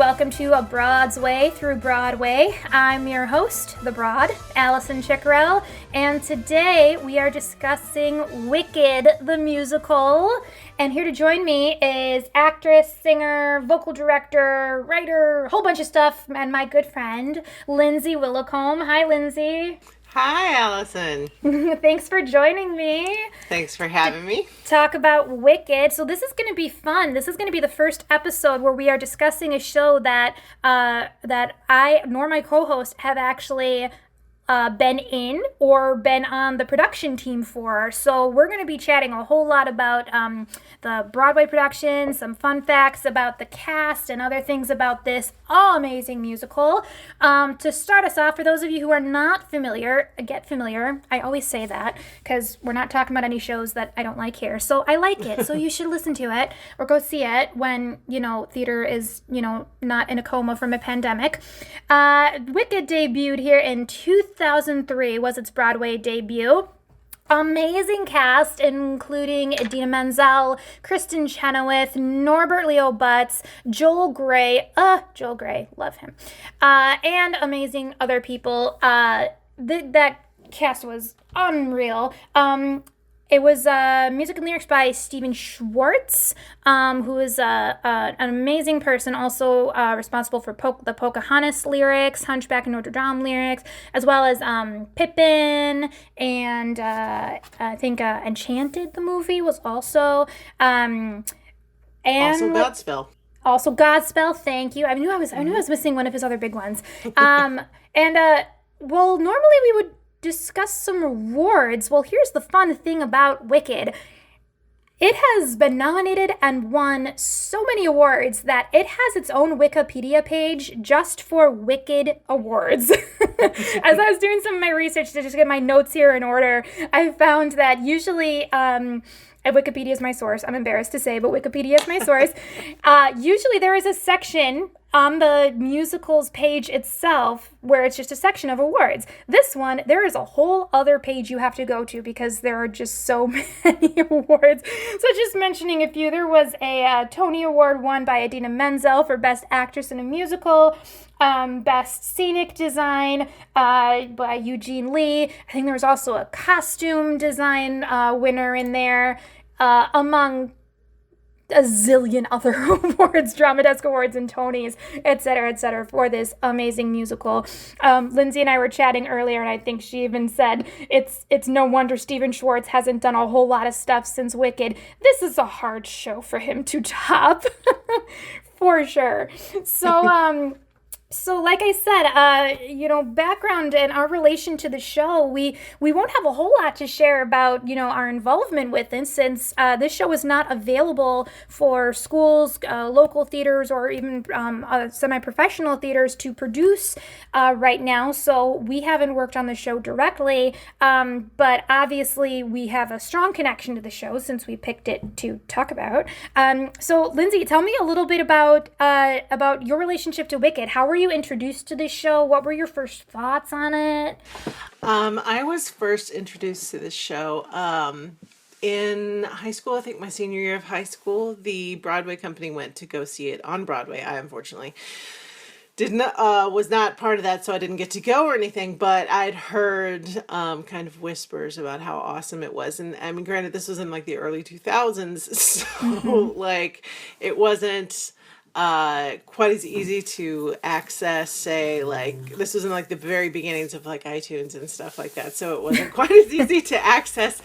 welcome to A Broad's Way Through Broadway. I'm your host, the Broad, Allison Chicorel, and today we are discussing Wicked, the musical. And here to join me is actress, singer, vocal director, writer, a whole bunch of stuff, and my good friend, Lindey Willicombe. Hi, Lindsey. Hi, Allison. Thanks for joining me. Thanks for having me. Talk about Wicked. So this is going to be fun. This is going to be the first episode where we are discussing a show that I nor my co-host have actually been in or been on the production team for. So we're going to be chatting a whole lot about the Broadway production, some fun facts about the cast and other things about this amazing musical. To start us off, for those of you who are not familiar, get familiar. I always say that because we're not talking about any shows that I don't like here. So I like it. So you should listen to it or go see it when, theater is, not in a coma from a pandemic. Wicked debuted here in 2003 was its Broadway debut. Amazing cast, including Idina Menzel, Kristen Chenoweth, Norbert Leo Butz, Joel Grey, love him, and amazing other people. That cast was unreal. It was music and lyrics by Stephen Schwartz, who is an amazing person, also responsible for the Pocahontas lyrics, Hunchback of Notre Dame lyrics, as well as Pippin, and I think Enchanted, the movie, was also. And also Godspell. Also Godspell, thank you. I knew I was missing one of his other big ones. Normally we would discuss some awards. Well, here's the fun thing about Wicked. It has been nominated and won so many awards that it has its own Wikipedia page just for Wicked awards. As I was doing some of my research to just get my notes here in order, I found that usually Wikipedia is my source. I'm embarrassed to say, but Wikipedia is my source. Usually there is a section on the musical's page itself where it's just a section of awards. This one, there is a whole other page you have to go to because there are just so many awards. So just mentioning a few, there was a Tony Award won by Idina Menzel for Best Actress in a Musical, Best Scenic Design by Eugene Lee. I think there was also a costume design winner in there, among a zillion other awards, Drama Desk Awards and Tonys, et cetera, for this amazing musical. Lindsey and I were chatting earlier, and I think she even said it's no wonder Stephen Schwartz hasn't done a whole lot of stuff since Wicked. This is a hard show for him to top, for sure. So like I said, background and our relation to the show, we won't have a whole lot to share about, our involvement with it since this show is not available for schools, local theaters, or even semi-professional theaters to produce right now. So we haven't worked on the show directly, but obviously we have a strong connection to the show since we picked it to talk about. So Lindsey, tell me a little bit about your relationship to Wicked. How were you introduced to this show? What were your first thoughts on it? I was first introduced to this show in high school. I think my senior year of high school, the Broadway company went to go see it on Broadway. I unfortunately was not part of that, so I didn't get to go or anything, but I'd heard kind of whispers about how awesome it was. And I mean, granted, this was in like the early 2000s, so like it wasn't quite as easy to access, say, like, this was in, like, the very beginnings of, like, iTunes and stuff like that, so it wasn't quite as easy to access,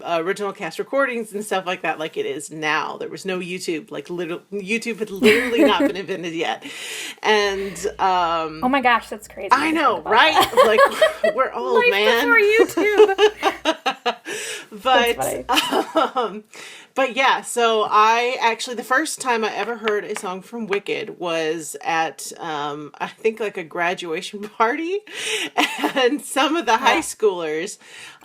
original cast recordings and stuff like that, like it is now. There was no YouTube, like, YouTube had literally not been invented yet, and, oh my gosh, that's crazy. I know, right? Like, we're old, Life man. before YouTube. But yeah, so the first time I ever heard a song from Wicked was at, I think like a graduation party, and some of the high schoolers.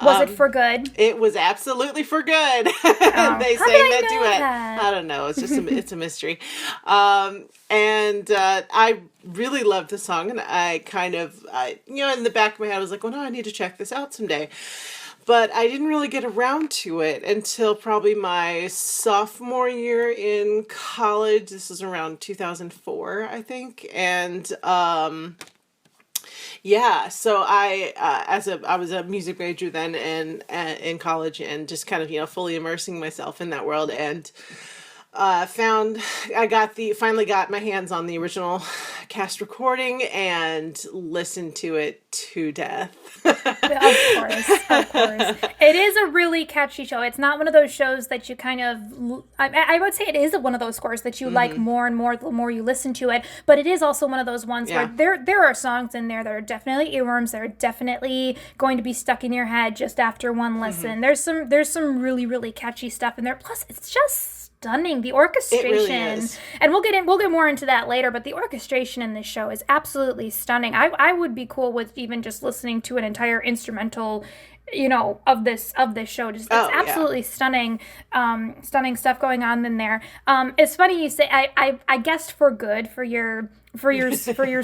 Was it for good? It was absolutely for good. Oh. They sang that duet. I don't know. It's just it's a mystery. And I really loved the song, and I kind of, in the back of my head, I was like, well, no, I need to check this out someday. but I didn't really get around to it until probably my sophomore year in college. This was around 2004, I think. And yeah, so I was a music major then and in college, and just kind of, fully immersing myself in that world, and finally got my hands on the original cast recording and listened to it to death. Of course, of course. It is a really catchy show. It's not one of those shows that you kind of, I would say it is one of those scores that you like more and more the more you listen to it, but it is also one of those ones where there are songs in there that are definitely earworms, that are definitely going to be stuck in your head just after one listen. There's some really, really catchy stuff in there. Plus, it's just stunning. The orchestration, it really is. And we'll get more into that later, but the orchestration in this show is absolutely stunning. I would be cool with even just listening to an entire instrumental, of this show. Just it's absolutely stunning, stunning stuff going on in there. It's funny you say I guessed for good for your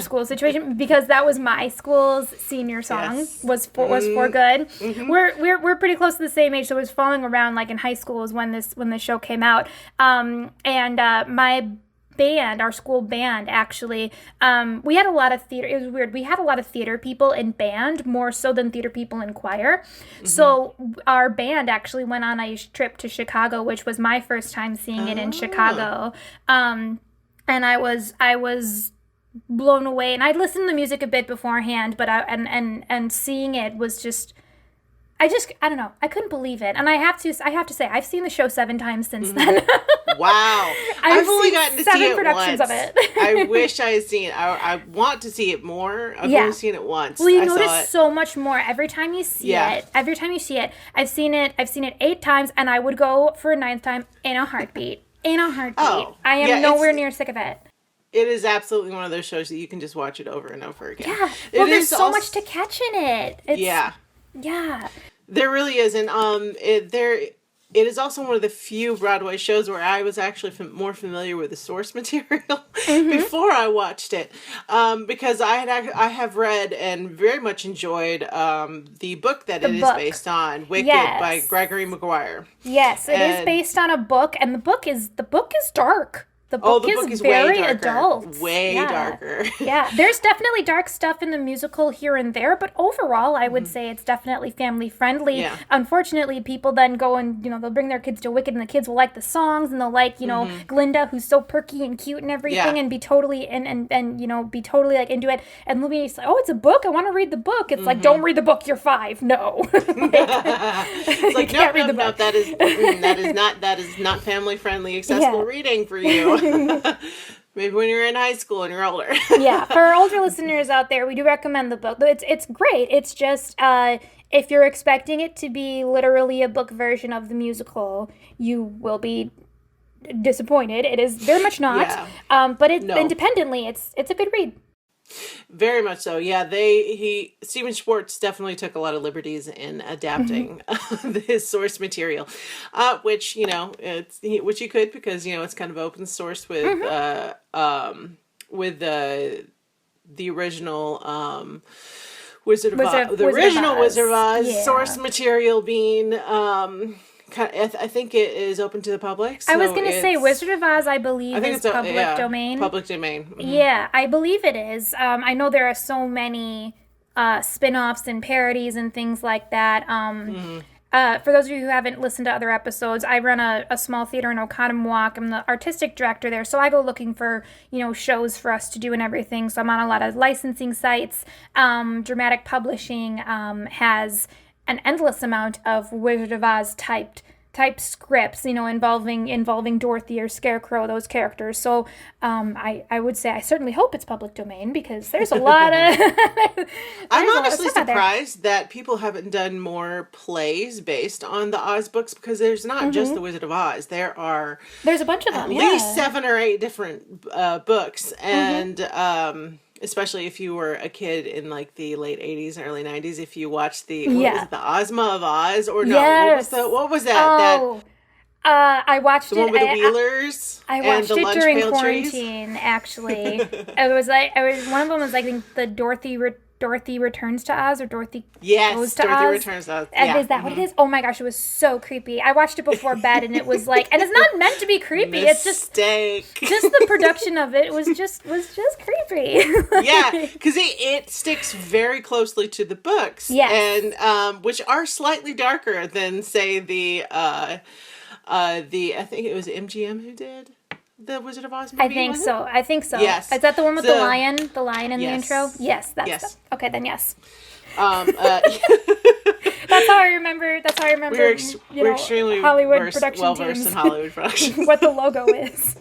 school situation, because that was my school's senior song. Was for good. We're pretty close to the same age, so it was falling around like in high school is when this show came out. My band, our school band, actually, we had a lot of theater. It was weird. We had a lot of theater people in band, more so than theater people in choir. So our band actually went on a trip to Chicago, which was my first time seeing it in Chicago. And I was blown away, and I'd listened to the music a bit beforehand, but and seeing it was just, I don't know, I couldn't believe it. And I have to say, I've seen the show 7 times since then. Wow. I've only gotten to see it productions once. Of it. I wish I had seen it. I want to see it more. I've only seen it once. Well, you notice so much more every time you see it. Every time you see it. I've seen it 8 times, and I would go for a 9th time in a heartbeat. Oh, I am nowhere near sick of it. It is absolutely one of those shows that you can just watch it over and over again. Yeah. Well, there's so much to catch in it. Yeah. There really is, and it is also one of the few Broadway shows where I was actually more familiar with the source material before I watched it, because I have read and very much enjoyed the book that it is based on, Wicked by Gregory Maguire. Yes, it is based on a book, and the book is dark. The book is very adult. Way darker. Yeah, there's definitely dark stuff in the musical here and there, but overall, I would say it's definitely family friendly. Yeah. Unfortunately, people then go and, they'll bring their kids to Wicked, and the kids will like the songs, and they'll like, Glinda, who's so perky and cute and everything, and be totally, be totally like into it. And they'll be like, oh, it's a book, I want to read the book. It's like, don't read the book, you're 5. No. It's like, no, that is not family friendly, accessible reading for you. Maybe when you're in high school and you're older. Yeah, for our older listeners out there, we do recommend the book. It's great. It's just if you're expecting it to be literally a book version of the musical, you will be disappointed. It is very much not. But independently, it's a good read. Very much so. Yeah, Stephen Schwartz definitely took a lot of liberties in adapting his source material, which which he could, because it's kind of open source with the original Wizard of Oz source material being I think it is open to the public. So I was going to say Wizard of Oz, I believe, is public domain. Public domain. Mm-hmm. Yeah, I believe it is. I know there are so many spin-offs and parodies and things like that. For those of you who haven't listened to other episodes, I run a small theater in Oconomowoc. I'm the artistic director there, so I go looking for, shows for us to do and everything. So I'm on a lot of licensing sites. Dramatic Publishing has an endless amount of Wizard of Oz type scripts, involving Dorothy or Scarecrow, those characters. So I would say I certainly hope it's public domain, because there's a lot of I'm honestly surprised that people haven't done more plays based on the Oz books, because there's not just the Wizard of Oz. There's a bunch of them. At least 7 or 8 different books, and especially if you were a kid in like the late 80s and early 90s, if you watched the Ozma of Oz, or no, yes. what was that? I watched the one with the Wheelers. I watched and the it during Lunch Pail quarantine. Trees. Actually, it was one of them was, I think, the Dorothy Dorothy Returns to Oz or Dorothy Yes, Goes to Dorothy Oz. Returns to Oz. And Yeah. is that what it is? Oh my gosh, it was so creepy. I watched it before bed and it was like, and it's not meant to be creepy. Mistake. It's just the production of it was just creepy. Yeah, because it sticks very closely to the books. Yes. And which are slightly darker than, say, the I think it was MGM who did the Wizard of Oz movie. I think so. Yes. Is that the one with the lion in Yes. the intro? Yes, that's Yes. okay, then yes. Yeah. That's how I remember. We're extremely Hollywood production well-versed teams. in Hollywood productions. What the logo is.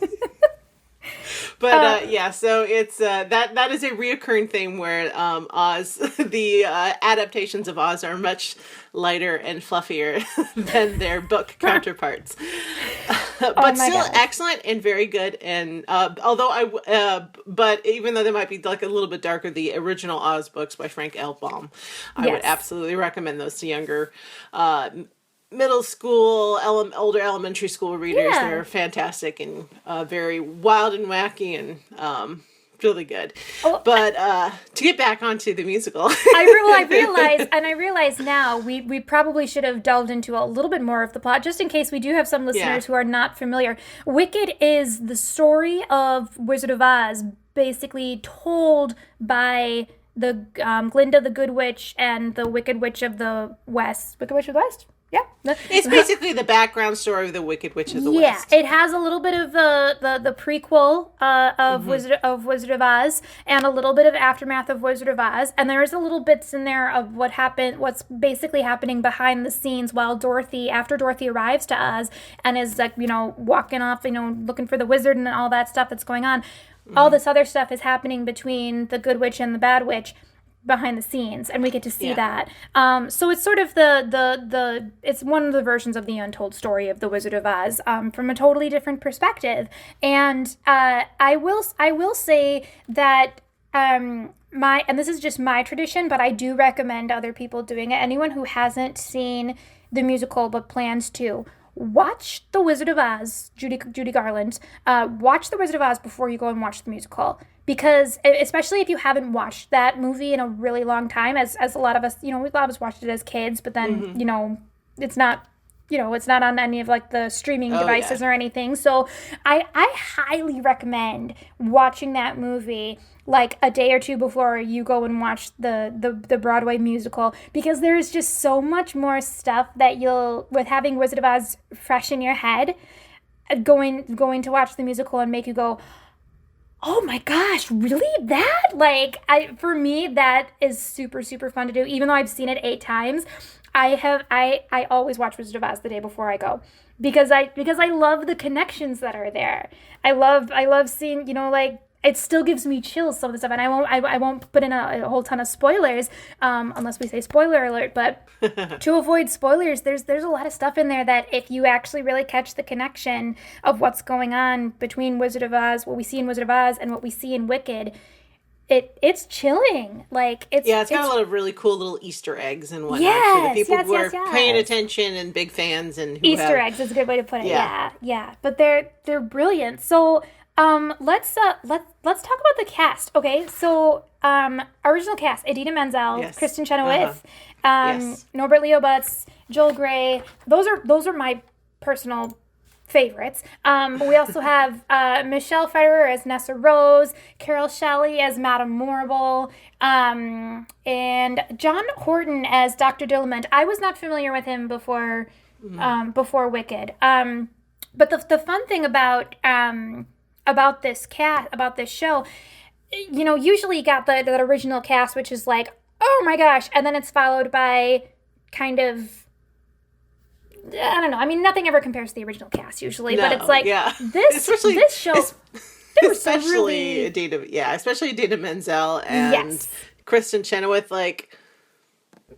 But yeah, so it's that is a reoccurring thing where Oz, the adaptations of Oz are much lighter and fluffier than their book counterparts. But still gosh. excellent and very good. And but even though they might be like a little bit darker, the original Oz books by Frank L. Baum, I would absolutely recommend those to younger middle school, older elementary school readers. Yeah. They're fantastic and very wild and wacky and really good. But to get back onto the musical, I realize now we probably should have delved into a little bit more of the plot, just in case we do have some listeners who are not familiar. Wicked is the story of Wizard of Oz, basically told by the Glinda the Good Witch and the Wicked Witch of the West. Wicked Witch of the West? Yeah. It's basically the background story of the Wicked Witch of the West. Yeah, it has a little bit of the prequel of Wizard of Oz and a little bit of aftermath of Wizard of Oz, and there's a little bits in there of what's basically happening behind the scenes while after Dorothy arrives to Oz and is like, walking off, looking for the wizard and all that stuff that's going on. All this other stuff is happening between the Good Witch and the Bad Witch behind the scenes, and we get to see that. So it's sort of it's one of the versions of the untold story of the Wizard of Oz from a totally different perspective. And I will say that and this is just my tradition, but I do recommend other people doing it. Anyone who hasn't seen the musical but plans to, watch The Wizard of Oz, Judy Garland. Watch The Wizard of Oz before you go and watch the musical. Because, especially if you haven't watched that movie in a really long time, as a lot of us, a lot of us watched it as kids, but then, it's not, it's not on any of, like, the streaming devices or anything. So I highly recommend watching that movie, like, a day or two before you go and watch the Broadway musical, because there is just so much more stuff that with having Wizard of Oz fresh in your head, going to watch the musical and make you go, oh my gosh, really? That? Like, for me, that is super, super fun to do. Even though I've seen it 8 times, I always watch Wizard of Oz the day before I go. Because I love the connections that are there. I love seeing, like, it still gives me chills, some of the stuff, and I won't put in a whole ton of spoilers, unless we say spoiler alert, but to avoid spoilers, there's a lot of stuff in there that if you actually really catch the connection of what's going on between Wizard of Oz, what we see in Wizard of Oz, and what we see in Wicked, it's chilling. Like, it's got a lot of really cool little Easter eggs and whatnot for the people who are paying attention and big fans and who Easter eggs is a good way to put it. Yeah. But they're brilliant. So let's talk about the cast. Okay, so original cast: Idina Menzel, Kristen Chenoweth, Norbert Leo Butz, Joel Grey. Those are my personal favorites. We also have Michelle Pfeiffer as Nessa Rose, Carol Shelley as Madame Morrible, and John Horton as Dr. Dillamond. I was not familiar with him before Wicked. But the fun thing about this show, usually you got the original cast, which is like, oh my gosh, and then it's followed by kind of, I don't know. I mean, nothing ever compares to the original cast usually, but it's like this show. There was especially Idina Menzel and Kristen Chenoweth, like.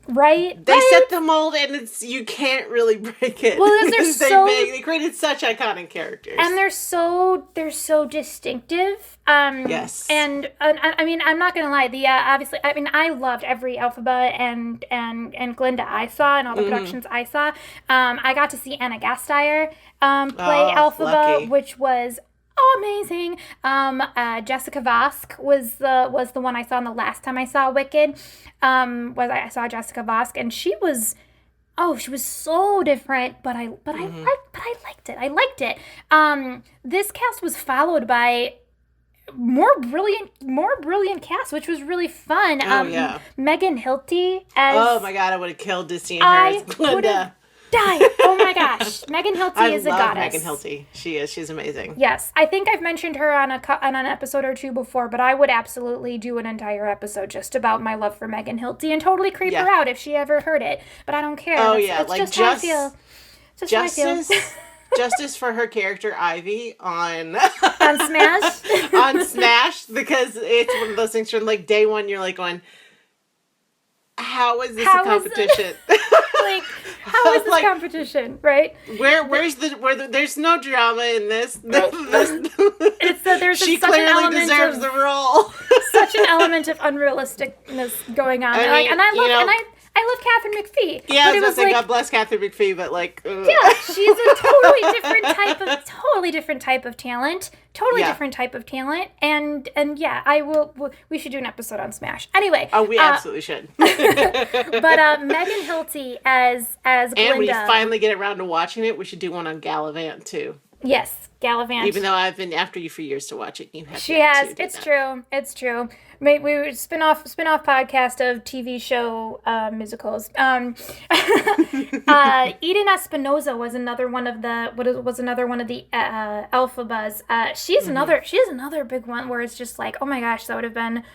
Right? They set the mold, and you can't really break it. Well, they created such iconic characters, and they're so distinctive. Yes. And I mean, I'm not gonna lie. Obviously, I mean, I loved every Elphaba and Glinda I saw, and all the productions I saw. I got to see Anna Gasteyer play Elphaba, which was amazing. Jessica Vosk was the one I saw in the last time I saw Wicked. I saw Jessica Vosk, and she was so different, but I liked it. I liked it. This cast was followed by more brilliant cast, which was really fun. Megan Hilty as, oh my god, I would have killed to see her as Glinda. Die. Oh my gosh. Megan Hilty is a goddess. Megan Hilty. She's amazing. Yes. I think I've mentioned her on an episode or two before, but I would absolutely do an entire episode just about my love for Megan Hilty and totally creep her out if she ever heard it. But I don't care. Oh, That's just how I feel. Just how I feel. Justice for her character Ivy on Smash. On Smash, because it's one of those things from like day one you're like going, how is this a competition? Like, how is this competition, right? Where's there's no drama in this. She clearly deserves the role. Such an element of unrealisticness going on. I love Catherine McPhee. Yeah, I was gonna say, God bless Catherine McPhee, but like, ugh. Yeah, she's a totally different type of talent. Different type of talent. And yeah, we should do an episode on Smash. Anyway. Oh, we absolutely should. But Megan Hilty as Glinda. And when you finally get around to watching it, we should do one on Gallivant too. Yes, Gallivant. Even though I've been after you for years to watch it, you have. She has. It's true. It's true. We were spin-off podcast of TV show musicals. Eden Espinosa was another one of the Elphabas. She's another big one where it's just like, oh my gosh, that would have been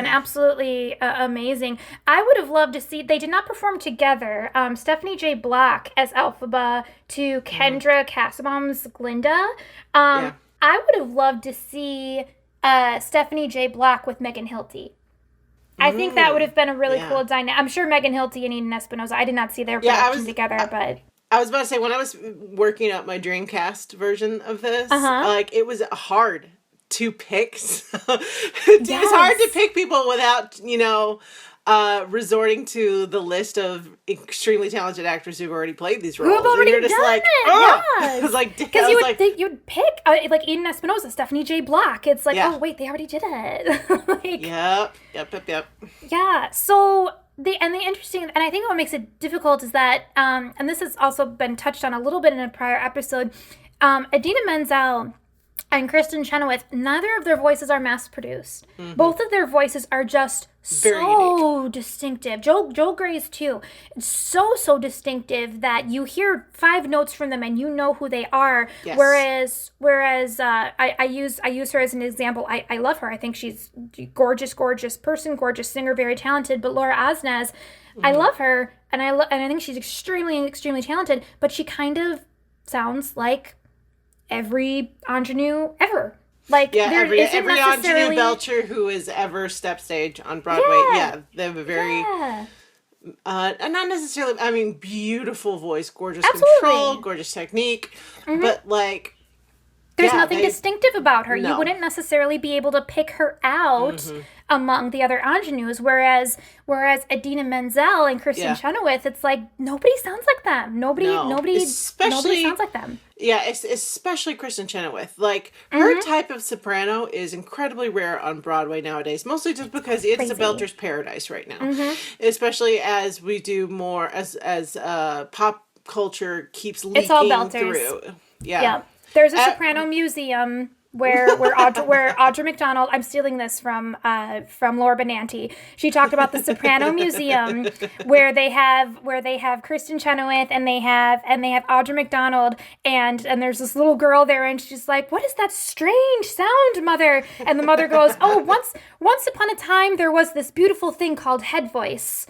absolutely amazing. I would have loved to see. They did not perform together. Stephanie J. Block as Elphaba to Kendra Casabaum's Glinda. I would have loved to see Stephanie J. Block with Megan Hilty. I think that would have been a really cool dynamic. I'm sure Megan Hilty and Eden Espinosa, I did not see their production together, but... I was about to say, when I was working up my Dreamcast version of this, like, it was hard to pick. It's hard to pick people without, resorting to the list of extremely talented actors who've already played these roles. Who have already done it. Yes. Because you'd pick like Eden Espinosa, Stephanie J. Block. It's like, oh wait, they already did it. Yep. Yeah. So the interesting, and I think what makes it difficult is that, and this has also been touched on a little bit in a prior episode, Idina Menzel and Kristen Chenoweth, neither of their voices are mass-produced. Mm-hmm. Both of their voices are just so distinctive. Joel Grey's too. It's so distinctive that you hear 5 notes from them and you know who they are. Yes. Whereas I use her as an example. I love her. I think she's a gorgeous person, gorgeous singer, very talented. But Laura Osnes, I love her, and I think she's extremely talented. But she kind of sounds like every ingenue ever. Like, every ingenue belcher who has ever stepped stage on Broadway. They have a very not necessarily, beautiful voice, gorgeous control, gorgeous technique, but like there's nothing distinctive about her. No. You wouldn't necessarily be able to pick her out among the other ingenues, whereas Idina Menzel and Kristen Chenoweth, it's like nobody sounds like them. Nobody sounds like them. Yeah, especially Kristen Chenoweth. Like, her type of soprano is incredibly rare on Broadway nowadays, mostly just because it's a belter's paradise right now. Especially as we do more, as pop culture keeps leaking it's all belters. Through. Yeah. There's a soprano museum where Audra McDonald, I'm stealing this from Laura Benanti. She talked about the Soprano Museum where they have Kristen Chenoweth and they have Audra McDonald and there's this little girl there and she's like, "What is that strange sound, Mother?" And the mother goes, "Oh, once upon a time there was this beautiful thing called head voice."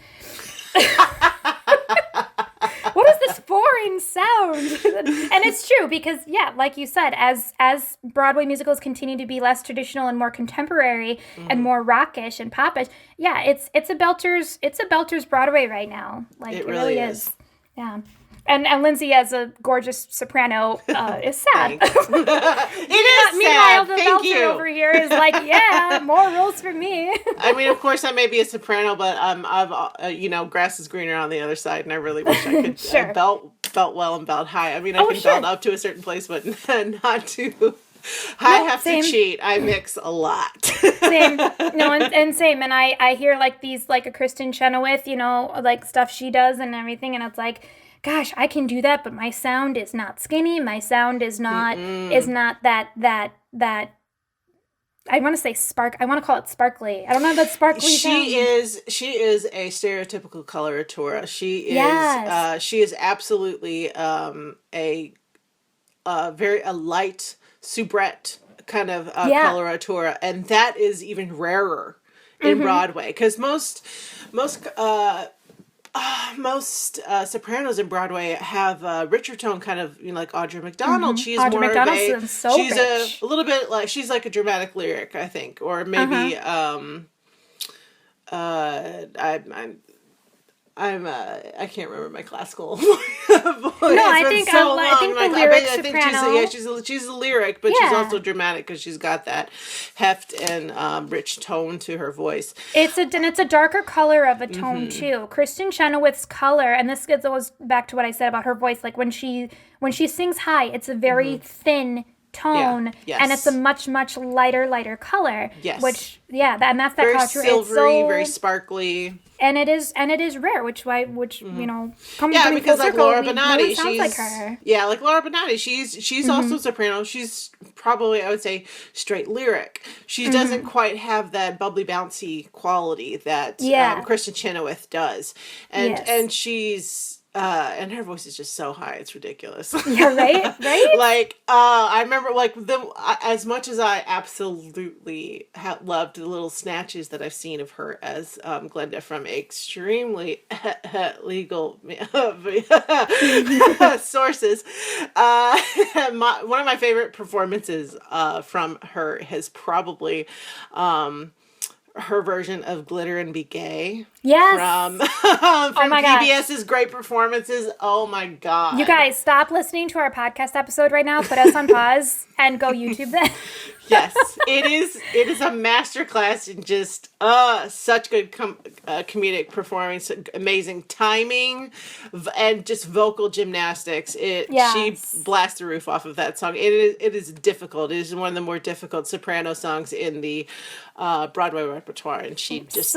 What is this foreign sound? And it's true because, like you said, as Broadway musicals continue to be less traditional and more contemporary and more rockish and popish, it's a belter's Broadway right now. Like it really is. Yeah. And Lindsey as a gorgeous soprano is sad. It is Meanwhile, sad. the belter over here is like, more roles for me. I mean, of course, I may be a soprano, but I've grass is greener on the other side, and I really wish I could belt well and belt high. I mean, I can belt up to a certain place, but not to I No, have same. to cheat. I mix a lot. Same. No, and same. And I hear like these, like a Kristen Chenoweth, like stuff she does and everything. And it's like, gosh, I can do that, but my sound is not skinny. My sound is not, that, I want to say I want to call it sparkly. I don't know that sparkly sound. She is a stereotypical coloratura. Yes. She is absolutely a light soubrette kind of coloratura, and that is even rarer in Broadway, because most sopranos in Broadway have a richer tone, kind of like Audra McDonald. She's Audra more McDonald's of is so she's rich. a little bit like, she's like a dramatic lyric, I think, or maybe I can't remember my classical voice. No, I think the lyric soprano. She's a lyric, but she's also dramatic because she's got that heft and rich tone to her voice. It's a darker color of a tone too. Kristen Chenoweth's color, and this goes back to what I said about her voice. Like when she sings high, it's a very thin tone, and it's a much lighter color. Yes, and that's that very color. Silvery, very sparkly. And it is rare, which coming because like circle, Laura Benatti, sounds like her. Yeah, like Laura Benatti, she's also soprano. She's probably, I would say, straight lyric. She doesn't quite have that bubbly, bouncy quality that Kristen Chenoweth does, and she's. And her voice is just so high, it's ridiculous. Yeah, right? Like, I remember, like, as much as I absolutely loved the little snatches that I've seen of her as Glenda from extremely legal sources, one of my favorite performances from her has probably... her version of Glitter and Be Gay. Yes. From my PBS's Great Performances. Oh my God. You guys, stop listening to our podcast episode right now. Put us on pause and go YouTube that. Yes. It is a masterclass in just such good comedic performance, amazing timing, and just vocal gymnastics. She blasts the roof off of that song. It is difficult. It is one of the more difficult soprano songs in the Broadway repertoire, and she just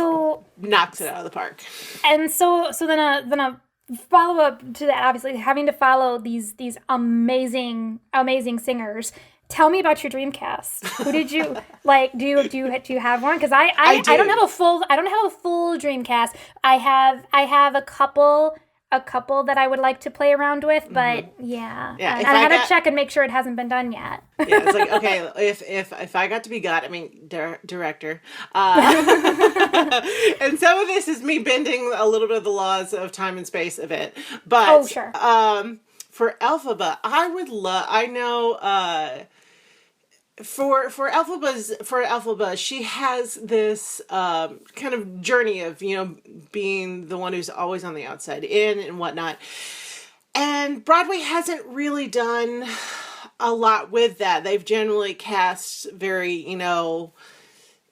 knocks it out of the park. And so then a follow up to that, obviously having to follow these amazing singers. Tell me about your dream cast. Who did you like? Do you have one? Because I don't have a full dream cast. I have a couple that I would like to play around with, but yeah. And I had to check and make sure it hasn't been done yet. Yeah, it's like, okay, if I got to be God, I mean, director. And some of this is me bending a little bit of the laws of time and space a bit. But sure. For Elphaba, for Elphaba, she has this kind of journey of, being the one who's always on the outside in and whatnot. And Broadway hasn't really done a lot with that. They've generally cast very,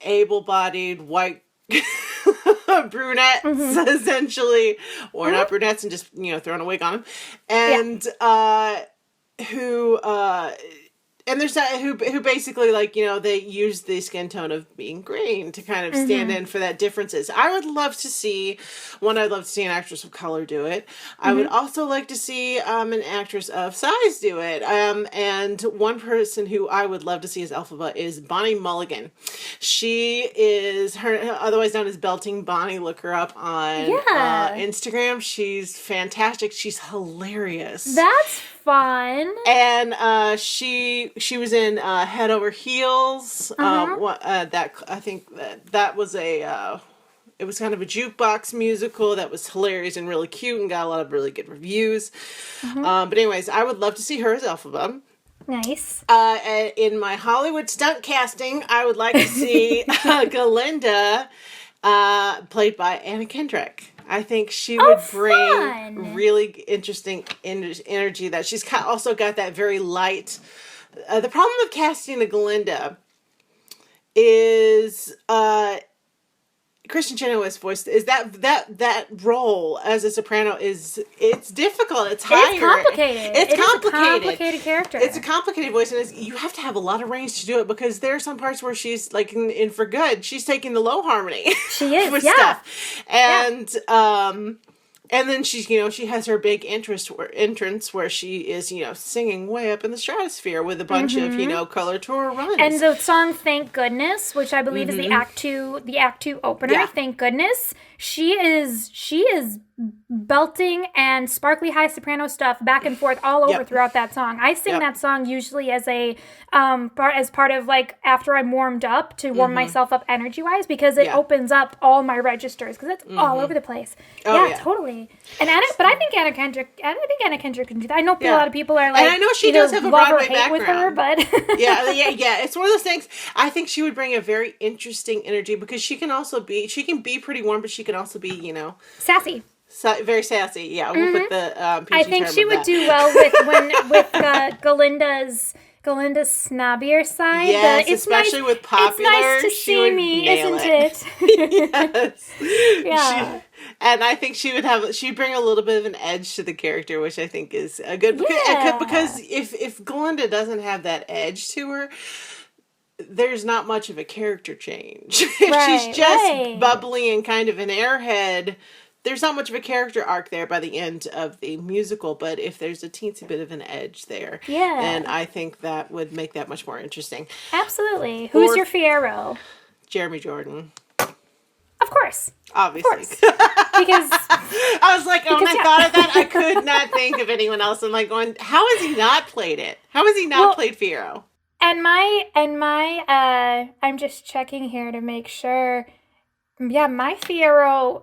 able-bodied white brunettes, essentially, or not brunettes, and just, throwing a wig on them. And and there's that who basically, like, they use the skin tone of being green to kind of stand in for that differences. I'd love to see an actress of color do it. I would also like to see an actress of size do it. And one person who I would love to see as Elphaba is Bonnie Mulligan. She is otherwise known as Belting Bonnie. Look her up on Instagram. She's fantastic. She's hilarious. That's fun. And she was in Head Over Heels. I think that was it was kind of a jukebox musical that was hilarious and really cute and got a lot of really good reviews. But anyways, I would love to see her as Elphaba. Nice. In my Hollywood stunt casting, I would like to see Galinda, played by Anna Kendrick. I think she would bring really interesting energy. That she's also got that very light. The problem with casting a Galinda is Kristen Chenoweth's voice is that role as a soprano it's difficult. It's higher. It's complicated. It's complicated. A complicated character. It's a complicated voice, and you have to have a lot of range to do it because there are some parts where she's like in For Good, she's taking the low harmony. She is, with yeah. stuff, and then she's, she has her big entrance where she is, singing way up in the stratosphere with a bunch of color tour runs. And the song "Thank Goodness," which I believe is the Act Two opener. Yeah. Thank goodness, she is belting and sparkly high soprano stuff back and forth all over throughout that song. I sing that song usually as a part of like after I'm warmed up to warm myself up energy wise because it opens up all my registers because it's all over the place. Oh, totally. And but I think Anna Kendrick can do that. I know a lot of people are like, and I know she does have a Broadway background with her, but yeah. It's one of those things. I think she would bring a very interesting energy because she can be pretty warm, but she can also be sassy. Very sassy, yeah. We'll put the PG I think term she of would that. do well with Galinda's snobbier side. Yes, especially with Popular. It's nice to see me, isn't it? Yes. Yeah. And I think she'd bring a little bit of an edge to the character, which I think is a good because if Galinda doesn't have that edge to her, there's not much of a character change. If she's just bubbly and kind of an airhead, there's not much of a character arc there by the end of the musical, but if there's a teensy bit of an edge there, then I think that would make that much more interesting. Absolutely. Who's your Fiyero? Jeremy Jordan. Of course. Obviously. Of course. Because I was like, when I thought of that, I could not think of anyone else. I'm like going, how has he not played it? How has he not played Fiyero? And I'm just checking here to make sure. Yeah, my Fiyero,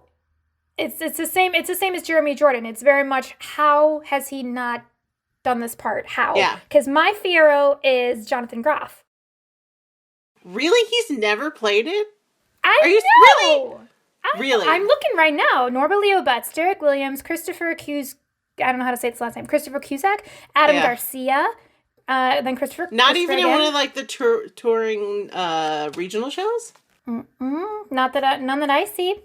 it's the same as Jeremy Jordan. It's very much, how has he not done this part? How? Yeah. Because my Fiyero is Jonathan Groff. Really? He's never played it? Are you know. Really? I'm looking right now. Norbert Leo Butz, Derek Williams, Christopher Cusack, I don't know how to say this last name, Christopher Cusack, Adam Garcia, then Christopher. Not even in one of like the touring regional shows? None that I see.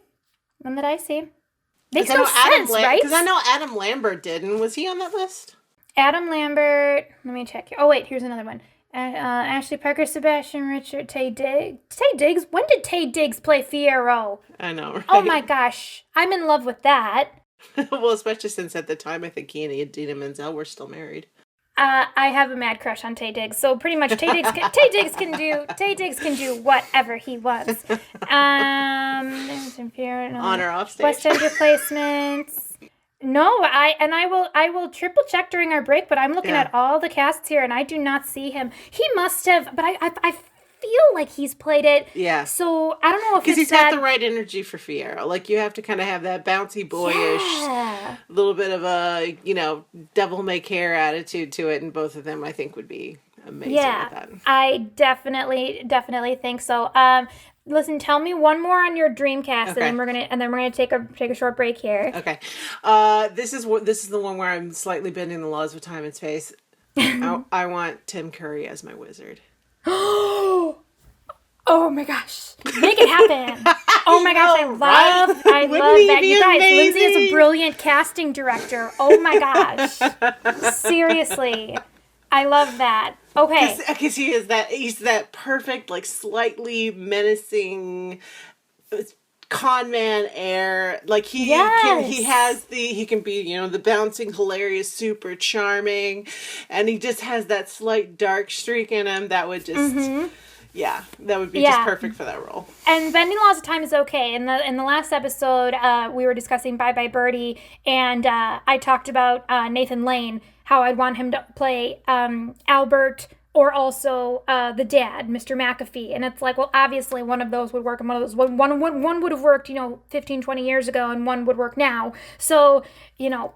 Makes no sense, right? Because I know Adam Lambert did, and was he on that list? Adam Lambert, let me check. Oh wait, here's another one. Ashley Parker, Sebastian Richard, Taye Diggs. When did Taye Diggs play Fiyero? I know, right? Oh my gosh, I'm in love with that. Well, especially since at the time I think he and Idina Menzel were still married. I have a mad crush on Taye Diggs, so pretty much Taye Diggs can do whatever he wants. On or off stage. West End replacements. No, I will triple check during our break, but I'm looking at all the casts here and I do not see him. He must have, but I feel like he's played it. Yeah. So I don't know if because he's got the right energy for Fiyero. Like you have to kind of have that bouncy, boyish, little bit of a devil may care attitude to it, and both of them I think would be amazing. Yeah, with that. I definitely think so. Listen, tell me one more on your dream cast, and then we're gonna take a short break here. Okay, this is the one where I'm slightly bending the laws of time and space. I want Tim Curry as my wizard. Oh my gosh, make it happen! Oh my gosh, I love that. You guys, Lindsey is a brilliant casting director. Oh my gosh, seriously, I love that. Okay, because he's that perfect, like slightly menacing con man air. Like he can be the bouncing, hilarious, super charming, and he just has that slight dark streak in him that would just that would be just perfect for that role. And bending laws of time is okay. In the last episode, we were discussing Bye Bye Birdie, and I talked about Nathan Lane, how I'd want him to play Albert, or also the dad, Mr. McAfee. And it's like, well, obviously one of those would work, and one would have worked 15, 20 years ago, and one would work now. So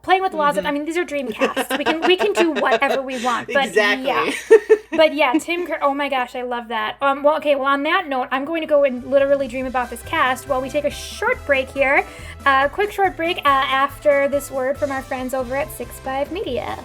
playing with the laws of, these are dream casts. We can do whatever we want. But exactly. But yeah, Tim Curry, oh my gosh, I love that. Well, on that note, I'm going to go and literally dream about this cast while we take a short break here. Quick short break after this word from our friends over at 6'5 Media.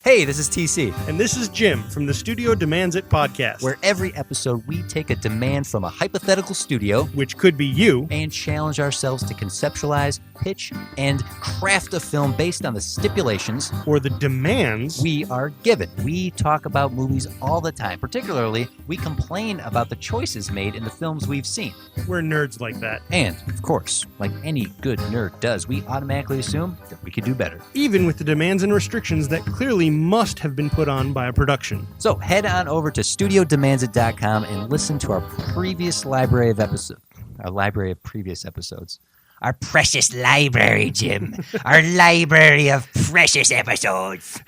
Hey, this is TC. And this is Jim from the Studio Demands It podcast, Where every episode we take a demand from a hypothetical studio, which could be you, and challenge ourselves to conceptualize, pitch, and craft a film based on the stipulations or the demands we are given. We talk about movies all the time. Particularly, we complain about the choices made in the films we've seen. We're nerds like that. And, of course, like any good nerd does, we automatically assume that we could do better. Even with the demands and restrictions that clearly must have been put on by a production. So head on over to studiodemandsit.com and listen to our previous library of episodes. Our library of previous episodes. Our precious library, Jim. Our library of precious episodes.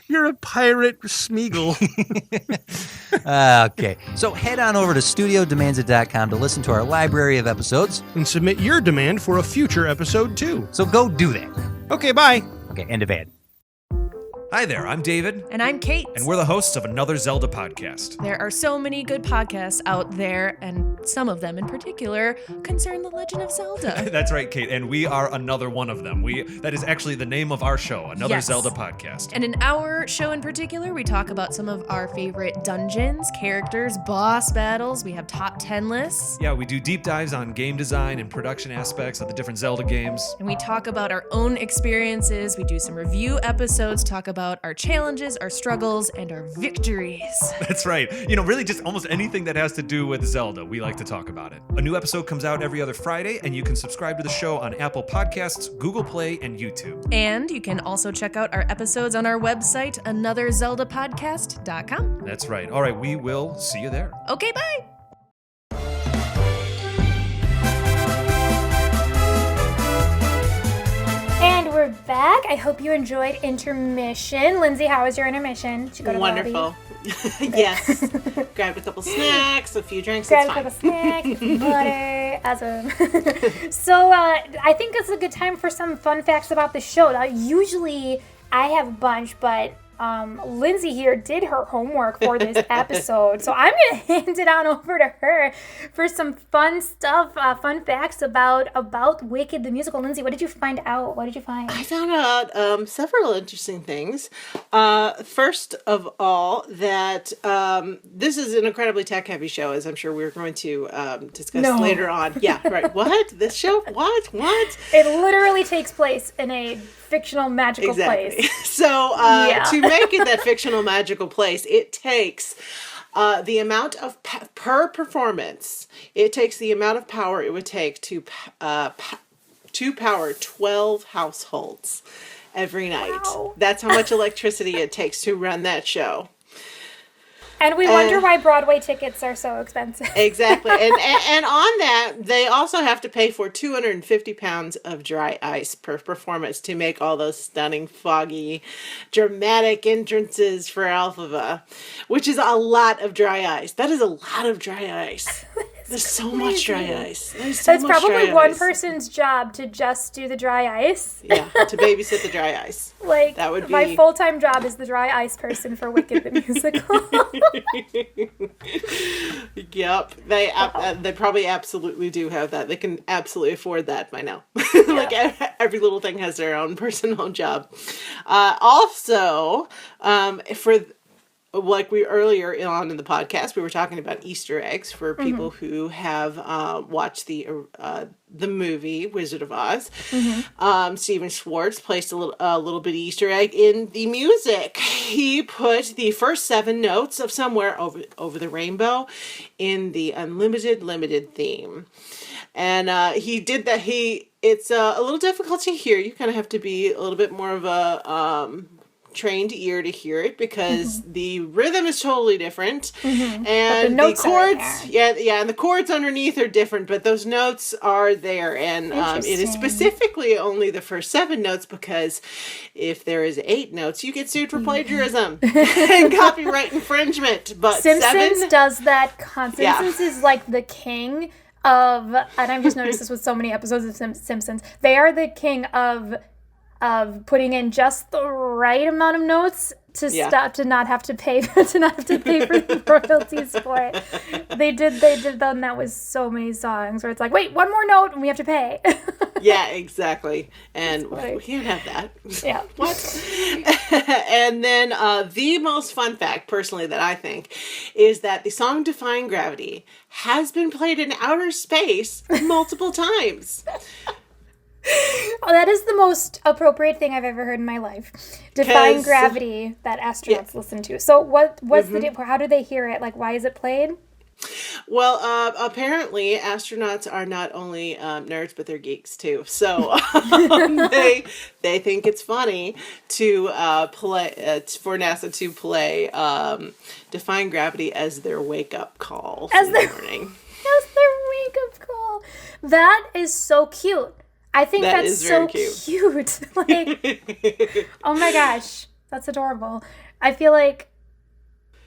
You're a pirate, Smeagol. Okay. So head on over to studiodemandsit.com to listen to our library of episodes. And submit your demand for a future episode, too. So go do that. Okay, bye. Okay, end of ad. Hi there, I'm David. And I'm Kate. And we're the hosts of Another Zelda podcast. There are so many good podcasts out there, and some of them in particular concern The Legend of Zelda. That's right, Kate, and we are another one of them. That is actually the name of our show, Another Yes. Zelda podcast. And in our show in particular, we talk about some of our favorite dungeons, characters, boss battles. We have top 10 lists. Yeah, we do deep dives on game design and production aspects of the different Zelda games. And we talk about our own experiences. We do some review episodes, talk about our challenges, our struggles, and our victories. That's right. Really just almost anything that has to do with Zelda, we like to talk about it. A new episode comes out every other Friday, and you can subscribe to the show on Apple Podcasts, Google Play, and YouTube. And you can also check out our episodes on our website, anotherzeldapodcast.com. That's right. All right, we will see you there. Okay, bye! And we're back. I hope you enjoyed intermission. Lindsay, how was your intermission? Did you go to the lobby? Wonderful. Yes. Grabbed a couple snacks, a few drinks. Grab It's a fine. cup of snack, butter, awesome. So I think it's a good time for some fun facts about the show. Now, usually I have a bunch, but Lindsay here did her homework for this episode, so I'm gonna hand it on over to her for some fun stuff, fun facts about Wicked the musical. Lindsay, what did you find out? What did you find? I found out several interesting things. First of all, that this is an incredibly tech-heavy show, as I'm sure we're going to discuss later on. Yeah, right. What? This show? What? It literally takes place in a fictional magical place. So to make it that fictional magical place, it takes the amount of per performance. It takes the amount of power it would take to power 12 households every night. Wow. That's how much electricity it takes to run that show. And we wonder why Broadway tickets are so expensive. Exactly. And on that, they also have to pay for 250 pounds of dry ice per performance to make all those stunning, foggy, dramatic entrances for Alphaba, which is a lot of dry ice. That is a lot of dry ice. There's so much dry ice. That's probably one person's job to just do the dry ice. Yeah, to babysit the dry ice. Like, that would be my full-time job is the dry ice person for Wicked the musical. Yep, they probably absolutely do have that. They can absolutely afford that by now. Like every little thing has their own personal job. Also, for like we earlier on in the podcast, we were talking about Easter eggs for people who have watched the movie Wizard of Oz. Stephen Schwartz placed a little bit of Easter egg in the music. He put the first 7 notes of Somewhere Over the Rainbow in the Unlimited Limited theme. And he did that. It's a little difficult to hear. You kind of have to be a little bit more of a trained ear to hear it because the rhythm is totally different and the chords and the chords underneath are different, but those notes are there, and it is specifically only the first 7 notes because if there is 8 notes you get sued for plagiarism and copyright infringement. But Simpsons does that constantly. Simpsons is like the king of, and I've just noticed this with so many episodes of Simpsons, they are the king of of putting in just the right amount of notes to stop to not have to pay for the royalties for it. They did that, and that was so many songs where it's like, wait, one more note and we have to pay. Yeah, exactly. And we can't have that. Yeah. What? And then the most fun fact, personally, that I think, is that the song Defying Gravity has been played in outer space multiple times. Oh, that is the most appropriate thing I've ever heard in my life. Defying gravity that astronauts listen to. So what's the how do they hear it? Like, why is it played? Well, apparently astronauts are not only nerds, but they're geeks too. So they think it's funny to play for NASA to play Defying Gravity as their wake up call in the morning. As their wake up call. That is so cute. I think that's so cute. Like, oh my gosh, that's adorable. I feel like.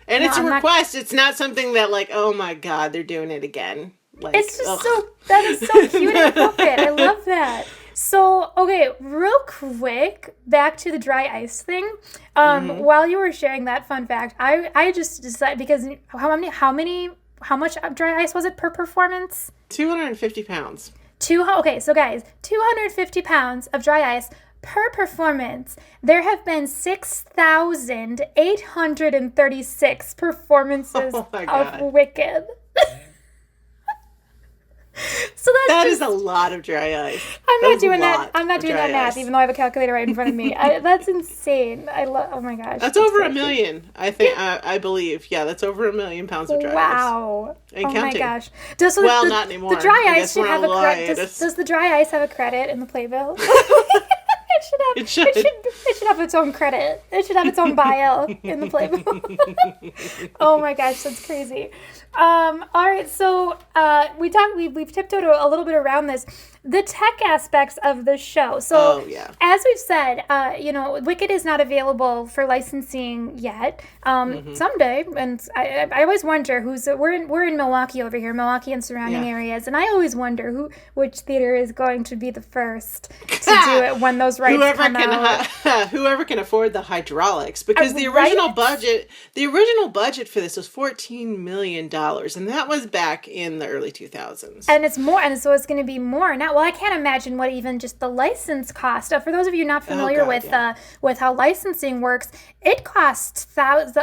And it's a request. It's not something that, like, oh my God, they're doing it again. Like, it's just that is so cute and appropriate. I love that. So, okay, real quick, back to the dry ice thing. While you were sharing that fun fact, I just decided, because how much dry ice was it per performance? 250 pounds. Okay, so guys, 250 pounds of dry ice per performance. There have been 6,836 performances of Wicked. So that is a lot of dry ice. I'm not doing that math, even though I have a calculator right in front of me. That's insane. Oh my gosh. That's over crazy. 1 million. I think. I believe. Yeah, that's over 1 million pounds of dry ice. Wow. And counting. My gosh. Not anymore. The dry ice should have a credit. Does the dry ice have a credit in the playbill? It should have its own credit. It should have its own bio in the playbill. Oh my gosh, that's crazy. All right, so we've tiptoed a little bit around this. The tech aspects of the show. So as we've said, Wicked is not available for licensing yet. Someday, and I always wonder we're in Milwaukee over here, Milwaukee and surrounding areas, and I always wonder which theater is going to be the first to do it when those rights come out. Whoever can afford the hydraulics, because the original budget for this was $14 million, and that was back in the early 2000s. And it's more, and so it's going to be more now. Well, I can't imagine what even just the license cost. For those of you not familiar with how licensing works, it costs thousands.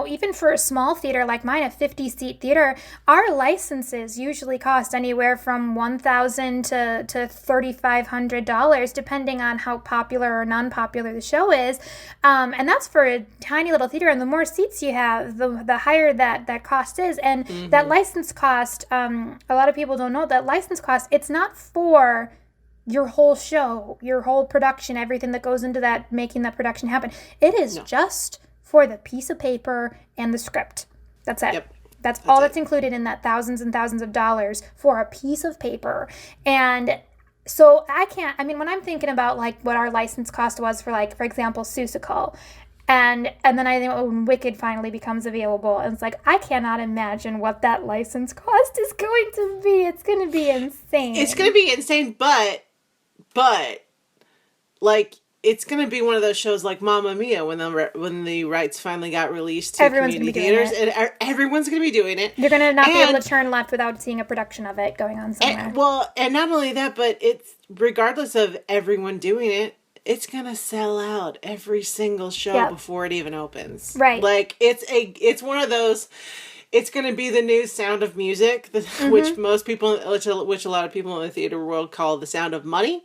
Even for a small theater like mine, a 50-seat theater, our licenses usually cost anywhere from $1,000 to $3,500, depending on how popular or non-popular the show is. And that's for a tiny little theater. And the more seats you have, the higher that cost is. And that license cost, a lot of people don't know that license cost. It's not for your whole show, your whole production, everything that goes into that, making that production happen. It is just for the piece of paper and the script. That's it. Yep. That's all that's included in that thousands and thousands of dollars for a piece of paper. And so when I'm thinking about like what our license cost was for, like, for example, Seussical, and then I think when Wicked finally becomes available, and it's like, I cannot imagine what that license cost is going to be. It's going to be insane. It's going to be insane, but like, it's going to be one of those shows like Mamma Mia when the rights finally got released to community theaters, and everyone's going to be doing it. You're going to not be able to turn left without seeing a production of it going on somewhere. And not only that, but it's regardless of everyone doing it, it's going to sell out every single show before it even opens. Right. Like, it's one of those. It's going to be the new Sound of Music, which a lot of people in the theater world call the Sound of Money.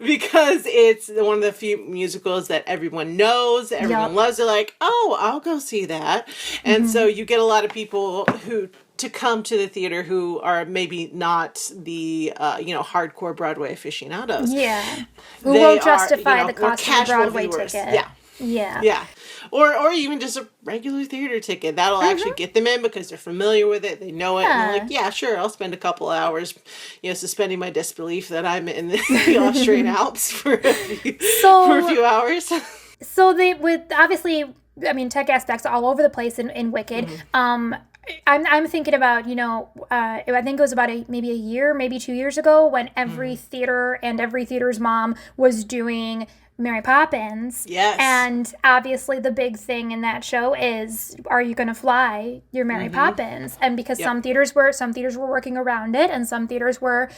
Because it's one of the few musicals that everyone knows, everyone loves. They're like, oh, I'll go see that. And so you get a lot of people to come to the theater who are maybe not the hardcore Broadway aficionados. Yeah. Who won't justify the cost of a Broadway ticket. Yeah. Yeah. Or even just a regular theater ticket. That'll actually get them in because they're familiar with it. They know it. And they're like, yeah, sure, I'll spend a couple hours, suspending my disbelief that I'm in the Austrian Alps for a few hours. So tech aspects all over the place in Wicked. I'm thinking about, I think it was about maybe a year, maybe 2 years ago when every theater and every theater's mom was doing Mary Poppins. Yes. And obviously the big thing in that show is, are you going to fly your Mary Poppins? And because some theaters were working around it, and some theaters were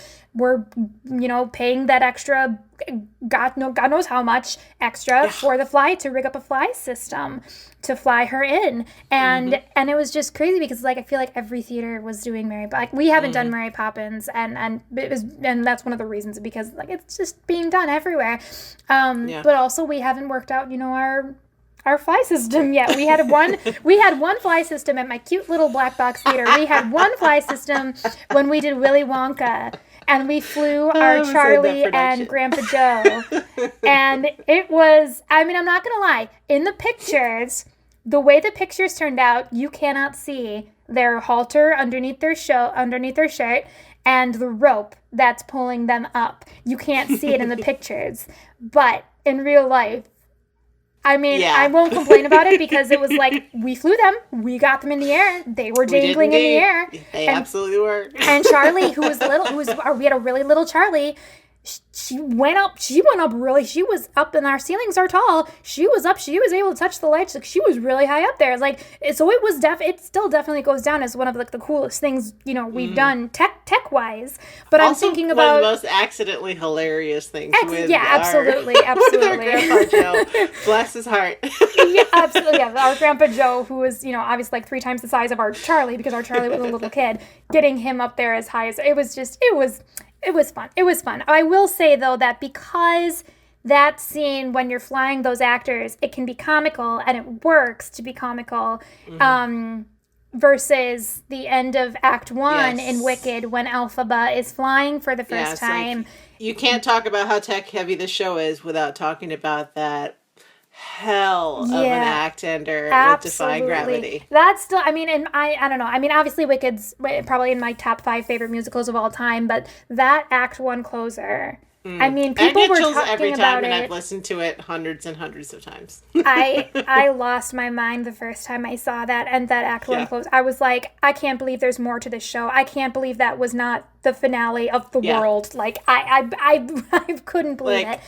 paying that extra, God knows how much extra for the fly, to rig up a fly system to fly her in. And it was just crazy because I feel like every theater was doing we haven't done Mary Poppins, and that's one of the reasons, because it's just being done everywhere. But also we haven't worked out, our fly system yet. We had one fly system at my cute little black box theater. We had one fly system when we did Willy Wonka. And we flew our Charlie and Grandpa Joe. And it was, I'm not going to lie, in the pictures, the way the pictures turned out, you cannot see their halter underneath their shirt and the rope that's pulling them up. You can't see it in the pictures. But in real life, I won't complain about it, because it was we flew them, we got them in the air, they were dangling in the air. They absolutely were. And Charlie, we had a really little Charlie. She went up really, she was up, and our ceilings are tall. She was able to touch the lights. She was really high up there. So it was it still definitely goes down as one of the coolest things, we've done tech wise. But also I'm thinking about one of the most accidentally hilarious things absolutely. with our Grandpa Joe. Bless his heart. Yeah, absolutely. Yeah, our Grandpa Joe, who was, obviously 3 times the size of our Charlie, because our Charlie was a little kid, getting him up there as high as it was fun. It was fun. I will say, though, that because that scene, when you're flying those actors, it can be comical, and it works to be comical, versus the end of Act 1 in Wicked, when Elphaba is flying for the first time. You can't talk about how tech-heavy the show is without talking about that hell of an act ender with Defy Gravity. That's still, I don't know. Obviously Wicked's probably in my top 5 favorite musicals of all time, but that Act 1 closer, people were chills talking every time, about and it. I've listened to it hundreds and hundreds of times. I lost my mind the first time I saw that, and that Act 1 close. I was like, I can't believe there's more to this show. I can't believe that was not the finale of the world. I couldn't believe it.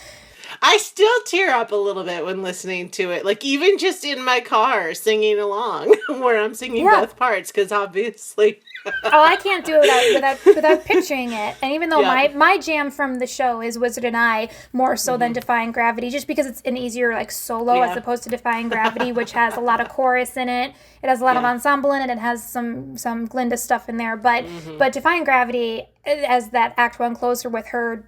I still tear up a little bit when listening to it, even just in my car singing along, where I'm singing both parts, because obviously. I can't do it without picturing it. And even though my jam from the show is Wizard and I, more so than Defying Gravity, just because it's an easier solo as opposed to Defying Gravity, which has a lot of chorus in it. It has a lot of ensemble in it. It has some Glinda stuff in there. But Defying Gravity, as that Act 1 closer with her,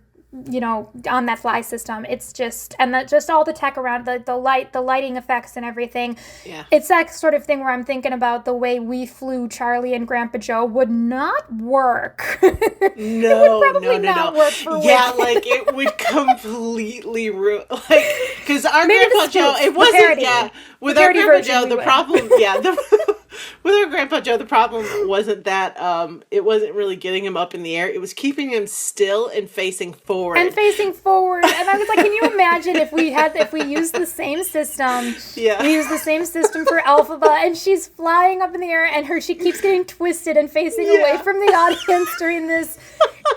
on that fly system, it's just, and just all the tech around, the lighting effects and everything. Yeah. It's that sort of thing where I'm thinking about the way we flew Charlie and Grandpa Joe would not work. No, it would probably not work for Wicked. It would completely ruin, because our Grandpa Joe, it wasn't, with our Grandpa Joe, the problem, with our Grandpa Joe, the problem wasn't that, it wasn't really getting him up in the air, it was keeping him still and facing forward. And I was like, can you imagine if we used the same system? Yeah. We used the same system for Elphaba, and she's flying up in the air, and she keeps getting twisted and facing away from the audience during this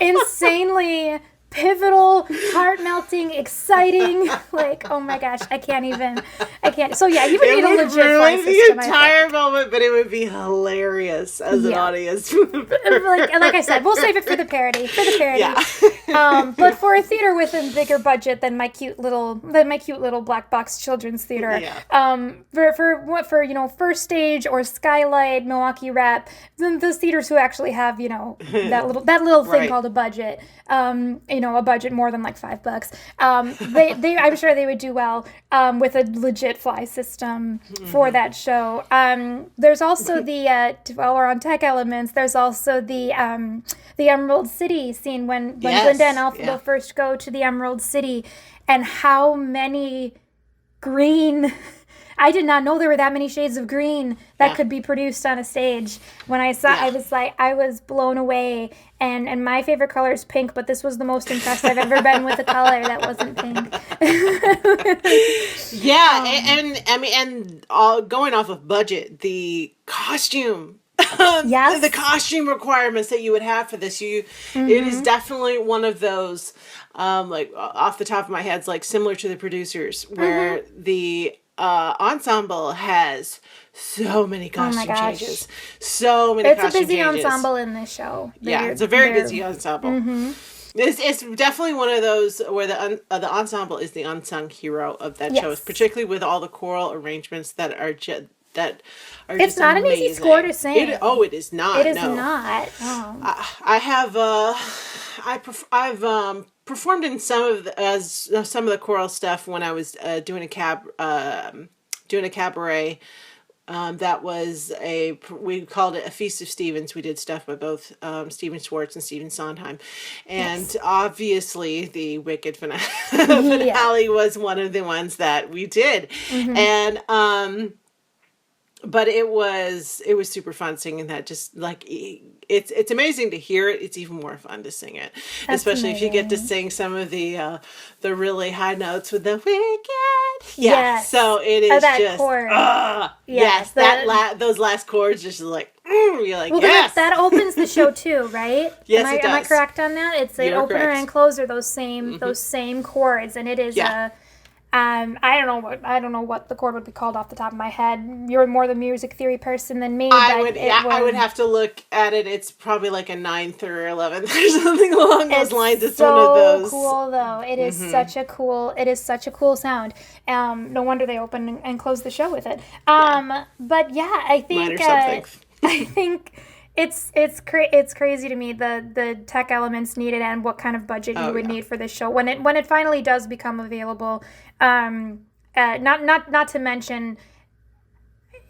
insanely pivotal, heart-melting, exciting, oh my gosh, I can't. So yeah, you would need a legit fly system. It would ruin the entire moment, but it would be hilarious as an audience. like I said, we'll save it for the parody. Yeah. But for a theater with a bigger budget than my cute little black box children's theater, for First Stage or Skylight, Milwaukee Rep, those theaters who actually have that little thing called a budget. A budget more than $5. I'm sure they would do well with a legit fly system for that show. There's also while we're on tech elements, there's also the Emerald City scene when Glinda and Elphaba first go to the Emerald City, and how many green. I did not know there were that many shades of green that could be produced on a stage. When I saw, I was blown away. And my favorite color is pink, but this was the most impressed I've ever been with a color that wasn't pink. And going off of budget, the costume Yes. the costume requirements that you would have for this. It is definitely one of those, like off the top of my head, it's like similar to the producers, where the ensemble has so many costume changes. So many It's a costume busy changes. ensemble in this show. It's a very busy ensemble. It's definitely one of those where the ensemble is the unsung hero of that show, particularly with all the choral arrangements that are It's not amazing. an easy score to sing. It is not. It is not. Oh. I have I've performed in some of the choral stuff when I was doing a cabaret. That was we called it a Feast of Stevens. We did stuff by both Stephen Schwartz and Stephen Sondheim. And obviously the Wicked finale was one of the ones that we did. And but it was super fun singing that. Just like it's amazing to hear it. It's even more fun to sing it, especially if you get to sing some of the really high notes with the Wicked. Yes. So it is that just chord. yes. Those last chords just like you're like, well, yes. That opens the show too, right? Yes, it does. Am I correct on that? It's the opener correct. and closer, those same chords, and it is I don't know what the chord would be called off the top of my head. You're more the music theory person than me. I would have to look at it. It's probably like a 9th or 11th or something along those lines. It's so one of those. Cool though. It is such a cool sound. No wonder they open and close the show with it. But yeah, I think I think it's crazy to me the tech elements needed and what kind of budget you would need for this show when it finally does become available. Not to mention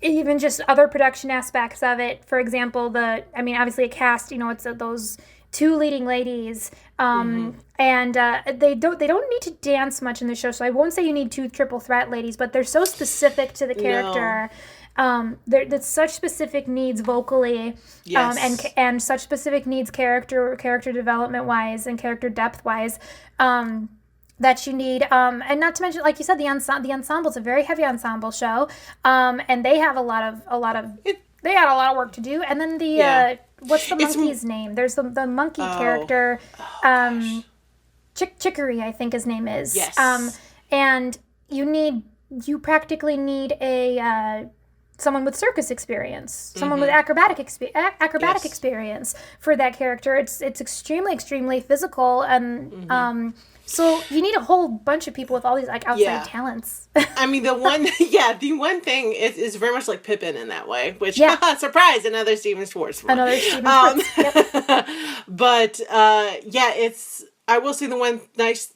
even just other production aspects of it. For example, obviously a cast. It's those 2 leading ladies, and they don't need to dance much in the show. So I won't say you need 2 triple threat ladies, but they're so specific to the character. There's such specific needs vocally, and such specific needs character development wise and character depth wise, that you need. And not to mention, like you said, the ensemble's a very heavy ensemble show, and they have a lot of they had a lot of work to do. And then what's the monkey's name? There's the monkey character, Chicorel, I think his name is. Yes. And you practically need a someone with circus experience, someone with acrobatic experience for that character. It's extremely physical, and so you need a whole bunch of people with all these like outside talents. I mean, the one thing is very much like Pippin in that way, which surprise, another Stephen Schwartz one. Another Stephen Schwartz. Yep. But I will say the one nice,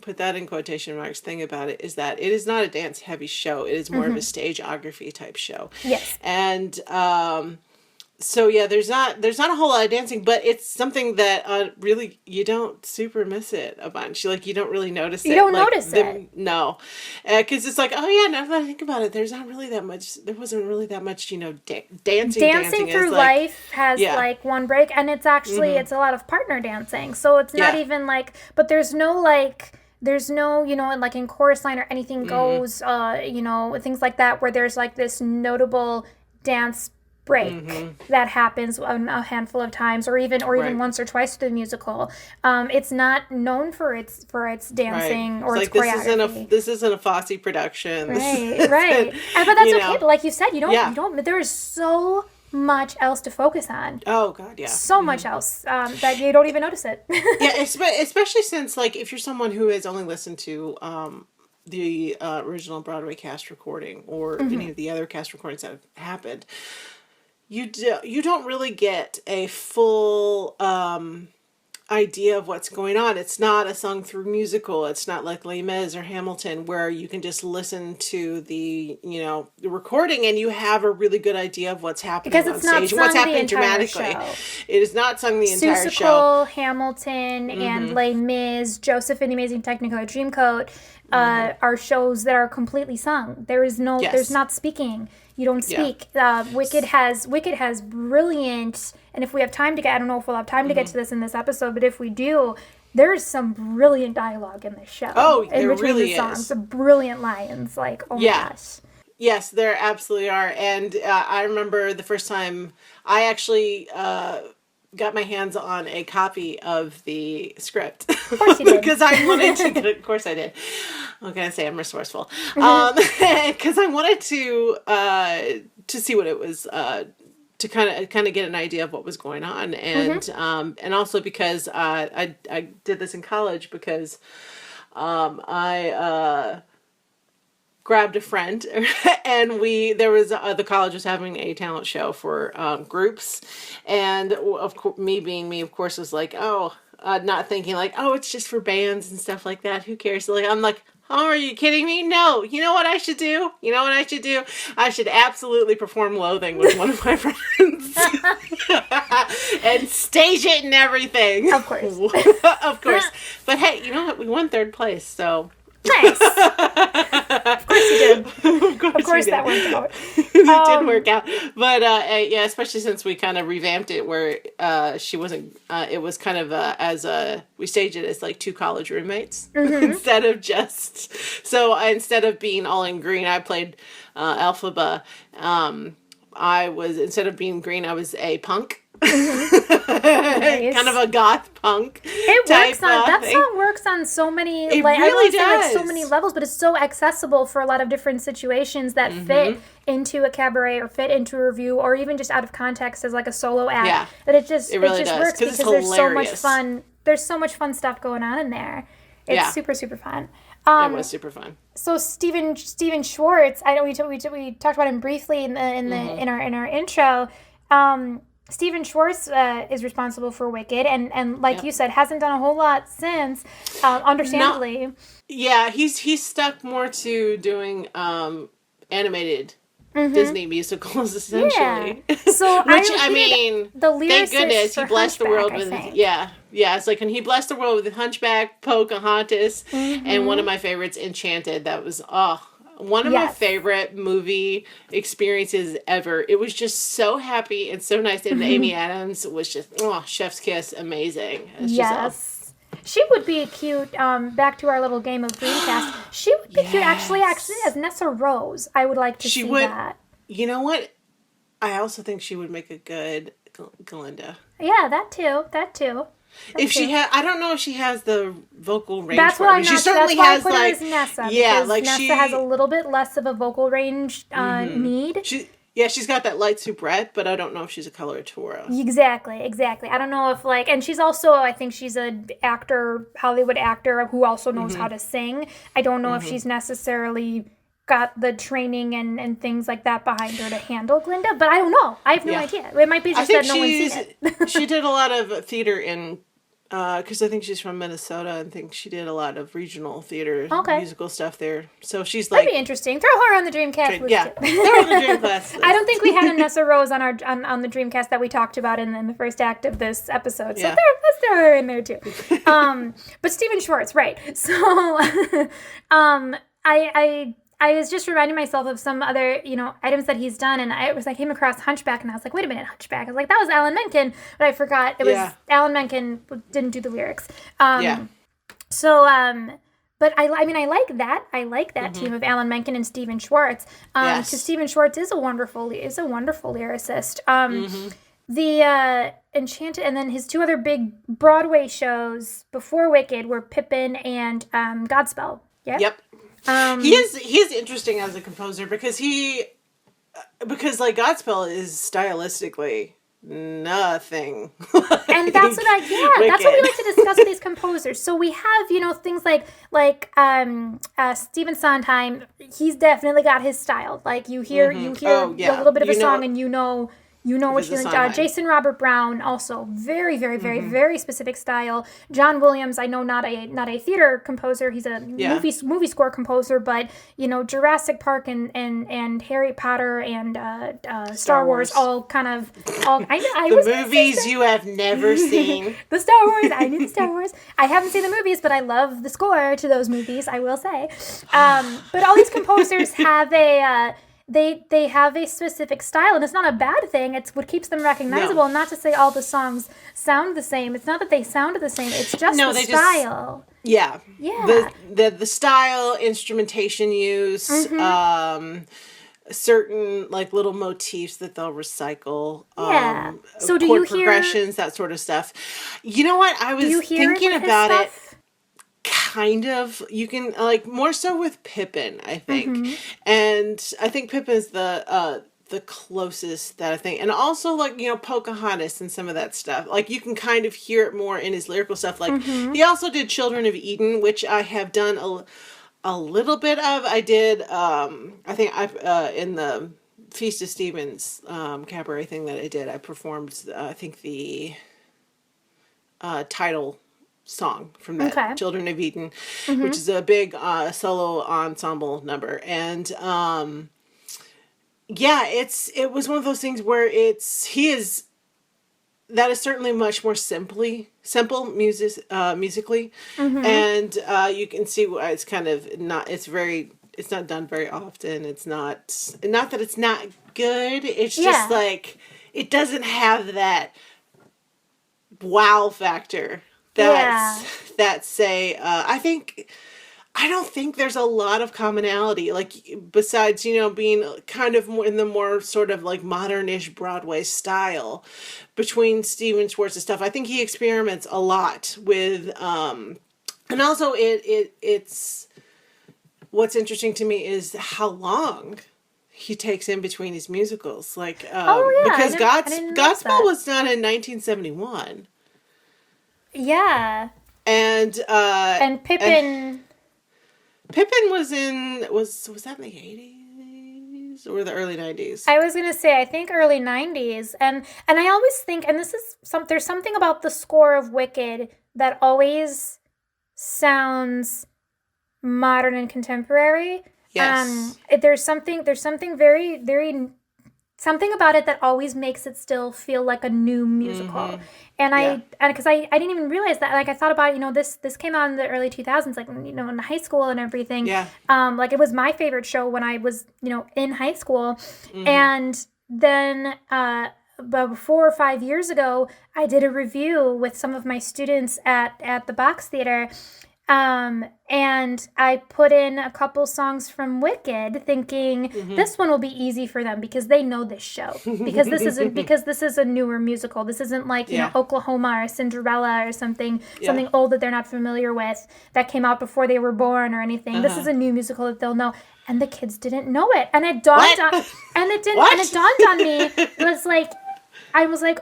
put that in quotation marks, thing about it is that it is not a dance heavy show. It is more of a stageography type show. Yes. And so there's not a whole lot of dancing, but it's something that really you don't super miss it a bunch. You don't really notice it. You don't notice it. No, because it's like, oh yeah, now that I think about it, there wasn't really that much, dancing. Dancing through life has like one break, and it's actually it's a lot of partner dancing. So it's not even like, but there's no like in chorus line or anything goes, things like that where there's like this notable dance break that happens a handful of times, or even once or twice through the musical. It's not known for its dancing or its choreography. This isn't a Fosse production. Right. But that's okay. But like you said, you don't. There is so much else to focus on. Oh God, yeah. So much else that you don't even notice it. Yeah, especially since like if you're someone who has only listened to the original Broadway cast recording or any of the other cast recordings that have happened. You don't really get a full idea of what's going on. It's not a sung through musical. It's not like Les Mis or Hamilton where you can just listen to the recording and you have a really good idea of what's happening because on it's not stage sung and what's the happening entire dramatically. Show. It is not sung the entire show. Seussical, Hamilton, and Les Mis, Joseph and the Amazing Technicolor Dreamcoat are shows that are completely sung. There's not speaking. You don't speak. Wicked has brilliant, and if we have time to get, I don't know if we'll have time to get to this in this episode, but if we do, there's some brilliant dialogue in this show. Oh, in there between really the songs, is. the brilliant lines, like, oh my gosh. Yes, there absolutely are. And I remember the first time I actually got my hands on a copy of the script. Of course you did. Because I wanted to get it. Of course I did. I'm going to say I'm resourceful. Because I wanted to see what it was, to kind of get an idea of what was going on. And also because I did this in college because I grabbed a friend and the college was having a talent show for groups, and me being me, of course, was like, not thinking like, it's just for bands and stuff like that, who cares? So I'm like, oh, are you kidding me? No. You know what I should do? I should absolutely perform Loathing with one of my friends. And stage it and everything. Of course. Of course. But hey, you know what? We won 3rd place, so... Nice. Of course you did. Of course that worked out. It did work out. But yeah, especially since we kind of revamped it where she wasn't, it was kind of we staged it as like 2 college roommates instead of instead of being all in green, I played Elphaba. Instead of being green, I was a punk. Nice. Kind of a goth punk. That song works on so many. It really does. So many levels, but it's so accessible for a lot of different situations that fit into a cabaret or fit into a review or even just out of context as like a solo act. Yeah, that it just really works because there's so much fun. There's so much fun stuff going on in there. It's super super fun. It was super fun. So Stephen Schwartz, I know we talked about him briefly in our intro. Stephen Schwartz is responsible for Wicked, and like you said, hasn't done a whole lot since, understandably. He's stuck more to doing animated Disney musicals, essentially. Yeah. So I mean, the lyrics, thank goodness he blessed the world with it's like, and he blessed the world with Hunchback, Pocahontas, and one of my favorites, Enchanted. That was one of my favorite movie experiences ever. It was just so happy and so nice. And Amy Adams was just, chef's kiss, amazing. Yes. She would be cute, back to our little game of Dreamcast. She would be cute, actually, as Nessa Rose. I would like to see that. You know what? I also think she would make a good Glinda. Yeah, that too. If she had, I don't know if she has the vocal range. That's what I'm not. She certainly has, that's why I put her as Nessa. Yeah, like Nessa has a little bit less of a vocal range need. She's got that light soubrette, but I don't know if she's a coloratura. Exactly. I don't know if and she's also, I think she's an actor, Hollywood actor who also knows how to sing. I don't know if she's necessarily got the training and things like that behind her to handle Glinda, but I don't know. I have no idea. It might be just that no one's seen it. She did a lot of theater in, because I think she's from Minnesota. I think she did a lot of regional theater musical stuff there. So she's like... That'd be interesting. Throw her on the Dreamcast. Throw her on the Dreamcast. I don't think we had a Nessa Rose on the Dreamcast that we talked about in the first act of this episode. So let's throw her in there too. But Stephen Schwartz, right. So I was just reminding myself of some other, items that he's done, and I came across Hunchback, and I was like, wait a minute, Hunchback. I was like, that was Alan Menken, but I forgot it was Alan Menken didn't do the lyrics. So, but I like that. I like that team of Alan Menken and Stephen Schwartz. Because Stephen Schwartz is a wonderful lyricist. The Enchanted, and then his 2 other big Broadway shows before Wicked were Pippin and Godspell. Yeah. Yep. He is interesting as a composer because like Godspell is stylistically nothing. And that's what that's what we like to discuss with these composers. So we have, things like Stephen Sondheim, he's definitely got his style. Like you hear a little bit of a song and you know what you think. Jason Robert Brown, also very, very, very, very specific style. John Williams, I know not a theater composer. He's a movie score composer, but Jurassic Park and Harry Potter and Star Wars all kind of the movies you have never seen. The Star Wars, I knew the Star Wars. I haven't seen the movies, but I love the score to those movies, I will say. But all these composers have They have a specific style, and it's not a bad thing. It's what keeps them recognizable. No. Not to say all the songs sound the same. It's not that they sound the same. It's just the style. Yeah. The style, instrumentation use, certain like little motifs that they'll recycle. Yeah. So do chord you hear progressions, that sort of stuff. You know what? I was do you hear thinking it with about his it. stuff? Kind of. You can like more so with Pippin, I think, Mm-hmm. and I think Pippin's the closest that I think, and also like Pocahontas and some of that stuff. Like you can kind of hear it more in his lyrical stuff. Like Mm-hmm. he also did Children of Eden, which I have done a little bit of. I did. I think I in the Feast of Stevens cabaret thing that I did. I performed. I think the title song from that Okay. Children of Eden, which is a big solo ensemble number, and yeah, it was one of those things where that is certainly much more simple musically, and you can see why it's kind of not. It's not done very often. It's not that it's not good. It's just like it doesn't have that wow factor that say I don't think there's a lot of commonality, like besides being kind of more in the more sort of like modern-ish Broadway style between Stephen Schwartz's stuff. I think he experiments a lot with and also it's what's interesting to me is how long he takes in between his musicals, like because I didn't know Godspell that. was done in 1971. Yeah. And Pippin. Pippin was that in the 80s or the early 90s? I was gonna say I think early 90s, and I always think, and this is there's something about the score of Wicked that always sounds modern and contemporary. Yes. There's something very, very something about it that always makes it still feel like a new musical. And because I didn't even realize that, like I thought about, this came out in the early 2000s, like, in high school and everything. Yeah. Like it was my favorite show when I was, in high school. And then, about 4 or 5 years ago, I did a review with some of my students at the Box Theater. And I put in a couple songs from Wicked, thinking this one will be easy for them because they know this show. Because this is a newer musical. This isn't like Oklahoma or Cinderella or something old that they're not familiar with that came out before they were born or anything. This is a new musical that they'll know. And the kids didn't know it, and it dawned on me. It was like I was like,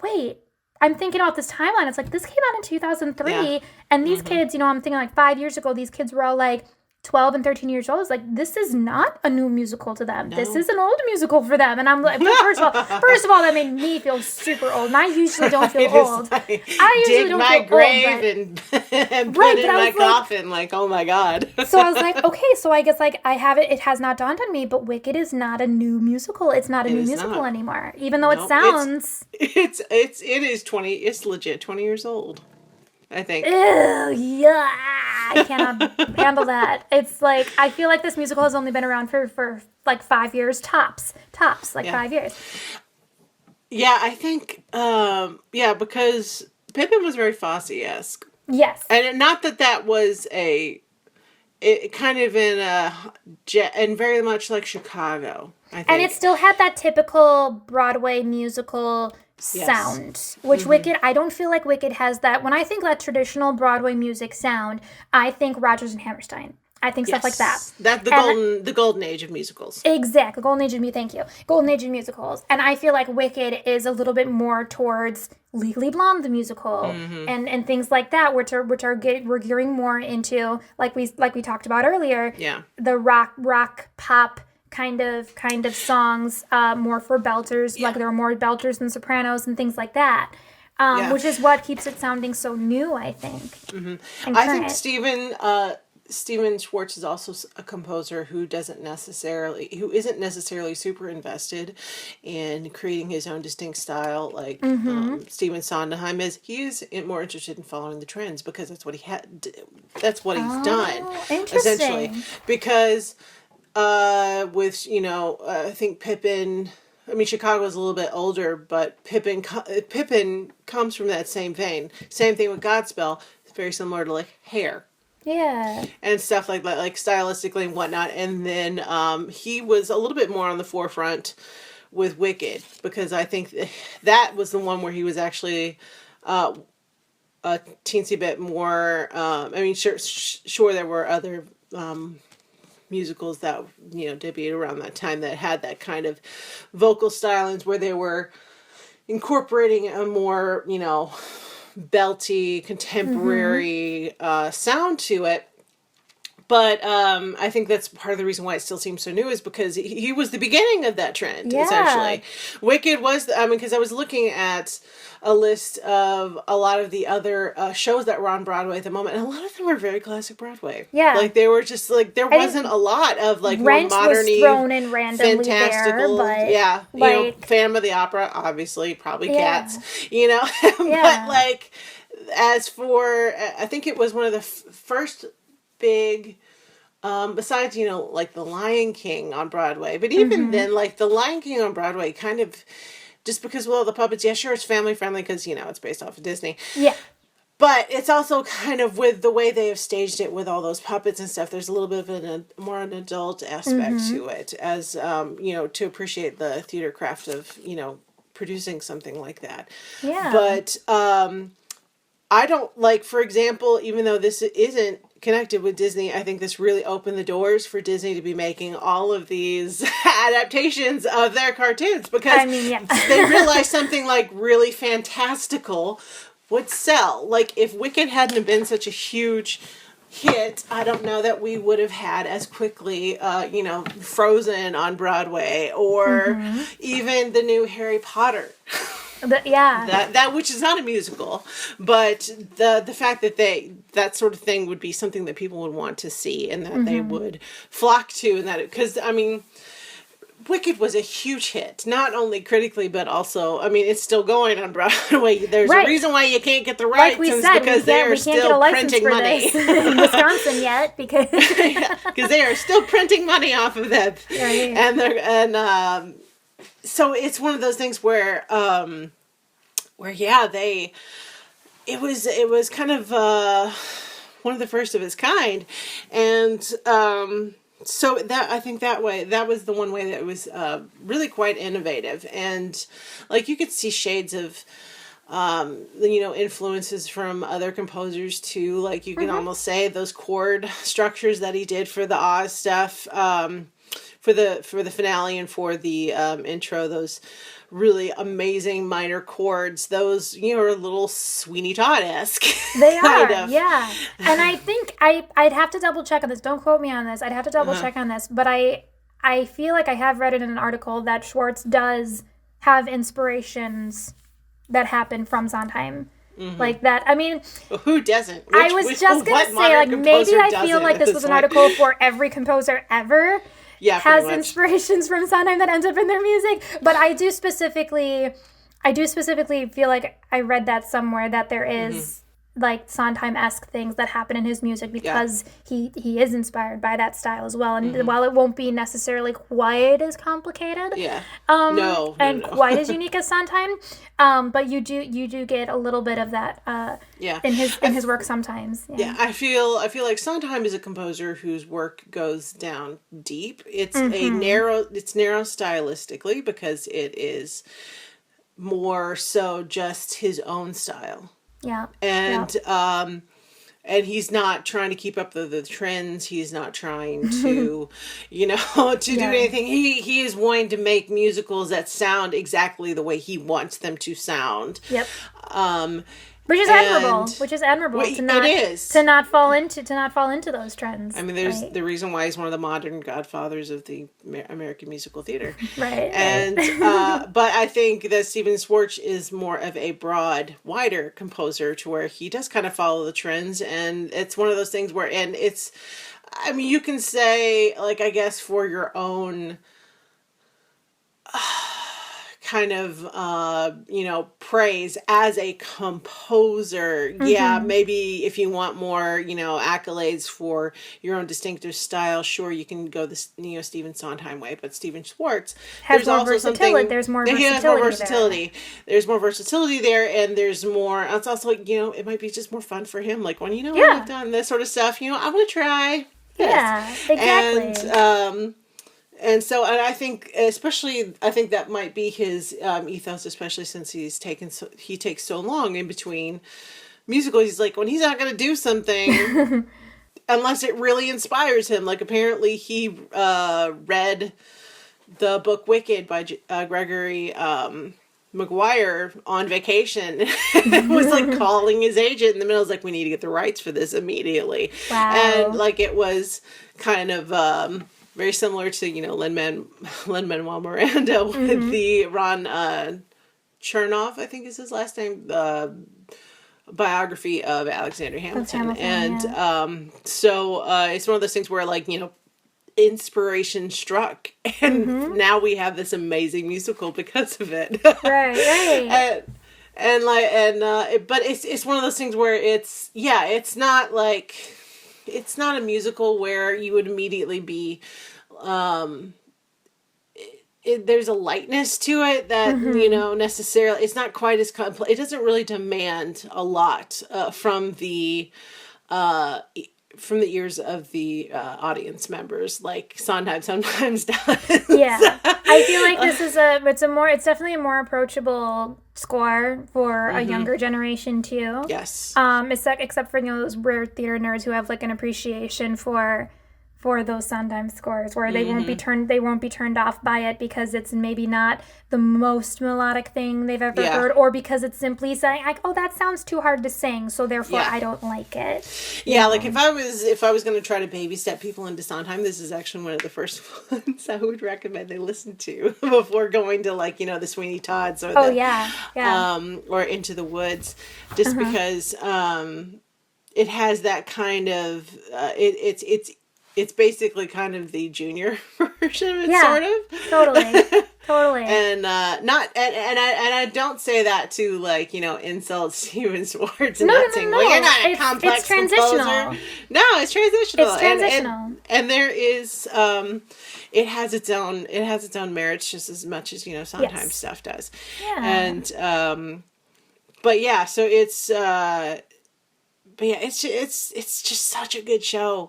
wait. I'm thinking about this timeline. It's like, this came out in 2003, and these kids, I'm thinking like 5 years ago, these kids were all like 12 and 13 years old. It's like, this is not a new musical to them. No. This is an old musical for them. And I'm like, first of all, that made me feel super old. And I usually don't feel old. Like, I usually don't feel grave old. and put it in my coffin. Like, oh my God. So I was like, okay, so I guess like I have it. It has not dawned on me, but Wicked is not a new musical. It's not a new musical anymore, even though it sounds. It is 20. It's legit 20 years old, I think. Ew, yeah. I cannot handle that. It's like, I feel like this musical has only been around for like 5 years tops, 5 years. Yeah, I think, because Pippin was very Fosse-esque. Yes. And not that was it kind of and very much like Chicago, I think. And it still had that typical Broadway musical sound, which Wicked, I don't feel like Wicked has that. When I think that traditional Broadway music sound, I think Rodgers and Hammerstein. I think stuff like that. That's the golden age of musicals. Exactly, golden age of musicals. And I feel like Wicked is a little bit more towards Legally Blonde the musical and things like that, we're gearing more into like we talked about earlier. Yeah. The rock pop kind of songs, more for belters, like there are more belters than sopranos and things like that, which is what keeps it sounding so new, I think. I think Stephen Schwartz is also a composer who isn't necessarily super invested in creating his own distinct style like Stephen Sondheim is. He is more interested in following the trends because that's what he's done essentially. Because with I think Pippin. I mean, Chicago is a little bit older, but Pippin comes from that same vein. Same thing with Godspell. It's very similar to like Hair. Yeah. and stuff like that, like stylistically and whatnot. And then he was a little bit more on the forefront with Wicked, because I think that was the one where he was actually a teensy bit more. I mean, sure, there were other musicals that debuted around that time that had that kind of vocal stylings where they were incorporating a more belty contemporary sound to it. But I think that's part of the reason why it still seems so new, is because he was the beginning of that trend, essentially. Wicked was, because I was looking at a list of a lot of the other shows that were on Broadway at the moment, and a lot of them were very classic Broadway. Yeah. Like, they were just, like, there wasn't a lot of, like, Rent more modern-y, was thrown in randomly fantastical, there, but, yeah. like, Phantom of the Opera, obviously, probably Cats, Yeah. But, like, as for, I think it was one of the first big, besides, like The Lion King on Broadway, but even then, like, The Lion King on Broadway kind of, just because, well, the puppets, yeah, sure, it's family friendly because, it's based off of Disney. Yeah. But it's also kind of, with the way they have staged it with all those puppets and stuff, there's a little bit of more an adult aspect to it, as, to appreciate the theater craft of, producing something like that. Yeah. But I don't, like, for example, even though this isn't connected with Disney, I think this really opened the doors for Disney to be making all of these adaptations of their cartoons, because they realized something, like, really fantastical would sell. Like, if Wicked hadn't have been such a huge hit, I don't know that we would have had as quickly, Frozen on Broadway, or even the new Harry Potter. That which is not a musical, but the fact that that sort of thing would be something that people would want to see, and that they would flock to, and that, because Wicked was a huge hit, not only critically, but also, it's still going on Broadway. There's a reason why you can't get the rights, because they are still printing money in Wisconsin yet, because they are still printing money off of that, and so it's one of those things where it was kind of one of the first of its kind, and so that, I think that was the one way that it was really quite innovative, and, like, you could see shades of influences from other composers too. Like, you can almost say those chord structures that he did for the Oz stuff, for the finale and for the intro, those really amazing minor chords, those, are a little Sweeney Todd-esque. They are, yeah. And I think I'd have to double check on this. Don't quote me on this. I'd have to double check on this. But I feel like I have read it in an article that Schwartz does have inspirations that happen from Sondheim. Like that. Who doesn't? I was just going to say, like, maybe I feel like this was an article for every composer ever. Yeah, has inspirations from Sondheim that ends up in their music. But I do specifically feel like I read that somewhere, that there is like Sondheim-esque things that happen in his music, because he is inspired by that style as well. And while it won't be necessarily quite as complicated, and quite as unique as Sondheim, but you do get a little bit of that in his work sometimes. Yeah, I feel like Sondheim is a composer whose work goes down deep. It's narrow stylistically, because it is more so just his own style. Yeah. And and he's not trying to keep up the trends. He's not trying to, to do anything. He is wanting to make musicals that sound exactly the way he wants them to sound. Yep. Which is admirable. To not fall into those trends. There's the reason why he's one of the modern godfathers of the American musical theater. Right. And but I think that Stephen Schwartz is more of a broad, wider composer, to where he does kind of follow the trends, and it's one of those things where, and it's, you can say, like, I guess for your own kind of, praise as a composer. Yeah, maybe if you want more, accolades for your own distinctive style, sure, you can go the Stephen Sondheim way, but Stephen Schwartz has more versatility. There's more versatility. There's more versatility there, and there's more. It's also like, it might be just more fun for him. Like when we've done this sort of stuff, I want to try. Yeah, exactly. And so, and I think, especially, that might be his ethos, especially since he takes so long in between musicals. He's like, when he's not going to do something, unless it really inspires him. Like, apparently he read the book Wicked by Gregory Maguire on vacation. And was like calling his agent in the middle. It was like, we need to get the rights for this immediately. Wow. And like, it was kind of very similar to, Lin-Manuel Miranda with the Ron Chernoff, I think is his last name, biography of Alexander Hamilton. So it's one of those things where, like, inspiration struck, and now we have this amazing musical because of it. Right. But it's one of those things where it's not like, it's not a musical where you would immediately be, there's a lightness to it that, necessarily, it's not quite as complex. It doesn't really demand a lot from the ears of the audience members, like Sondheim sometimes does. Yeah, I feel like this is it's definitely a more approachable score for a younger generation too. Yes. Except for those rare theater nerds who have like an appreciation for those Sondheim scores, where they won't be turned off by it because it's maybe not the most melodic thing they've ever heard, or because it's simply saying like, oh, that sounds too hard to sing, so therefore I don't like it. Yeah, like if I was going to try to baby step people into Sondheim, this is actually one of the first ones I would recommend they listen to before going to, like, the Sweeney Todds or or Into the Woods, just because it has that kind of it's basically kind of the junior version of it, sort of. Totally. And I don't say that to, like, insult Stephen Schwartz and saying, well, you're not a complex composer. No, it's transitional. And there is it has its own merits just as much as Sondheim stuff does. Yeah. And but yeah, so it's it's just such a good show.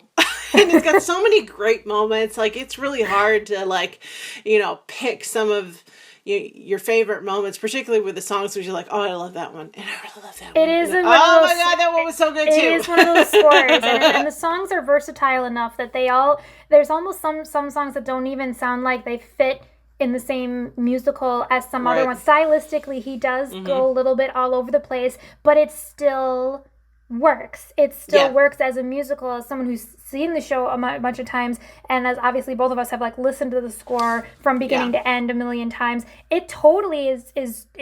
And it's got so many great moments. Like, it's really hard to, like, pick some of your favorite moments, particularly with the songs where you're like, oh, I love that one. And I really love that one. It is my God, that one was so good too. It is one of those scores. and the songs are versatile enough that there's almost some songs that don't even sound like they fit in the same musical as some other ones. Stylistically, he does go a little bit all over the place, but it still works. It still works as a musical. As someone who's seen the show a bunch of times, and as obviously both of us have, like, listened to the score from beginning to end a million times, it totally is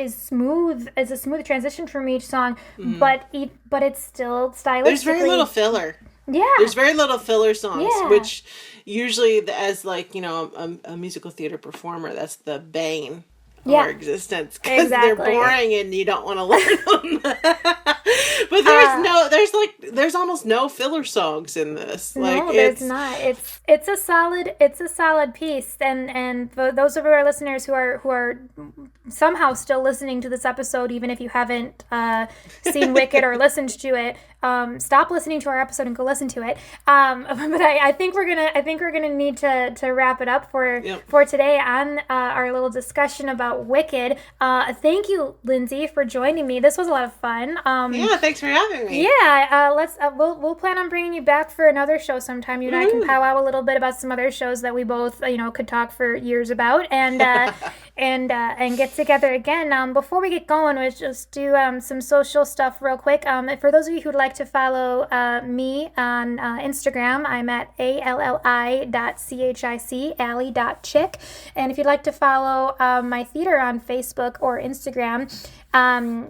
smooth. It's a smooth transition from each song, but it's still stylistically. There's very little filler. Yeah. There's very little filler songs, which usually, as, like, a musical theater performer, that's the bane of our existence, because they're boring and you don't want to learn them. But there's almost no filler songs in this. No, there's not. It's a solid piece, and for those of our listeners who are somehow still listening to this episode, even if you haven't seen Wicked or listened to it, stop listening to our episode and go listen to it. But I think we're gonna need to wrap it up for today on our little discussion about Wicked. Thank you, Lindsey, for joining me. This was a lot of fun. Thanks for having me. Yeah, we'll plan on bringing you back for another show sometime. You and I can powwow a little bit about some other shows that we both could talk for years about, and get together again. Before we get going, let's just do some social stuff real quick. For those of you who'd like to follow me on Instagram, I'm at alli.chic, ally.chick. And if you'd like to follow my theater on Facebook or Instagram,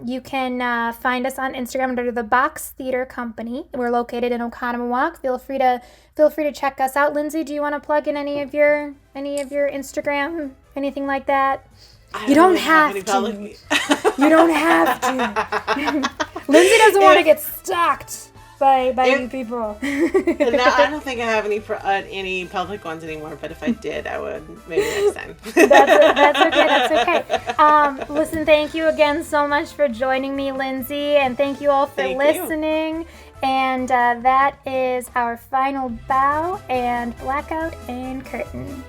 you can find us on Instagram under the Box Theater Company. We're located in Oconomowoc. Feel free to check us out. Lindsey, do you want to plug in any of your Instagram, anything like that? You don't really have any to. public- You don't have to. Lindsay doesn't want to get stalked by you people. And now, I don't think I have any public ones anymore, but if I did, I would maybe next time. That's okay. Listen, thank you again so much for joining me, Lindsay, and thank you all for Thank you. listening. And that is our final bow and blackout and curtain.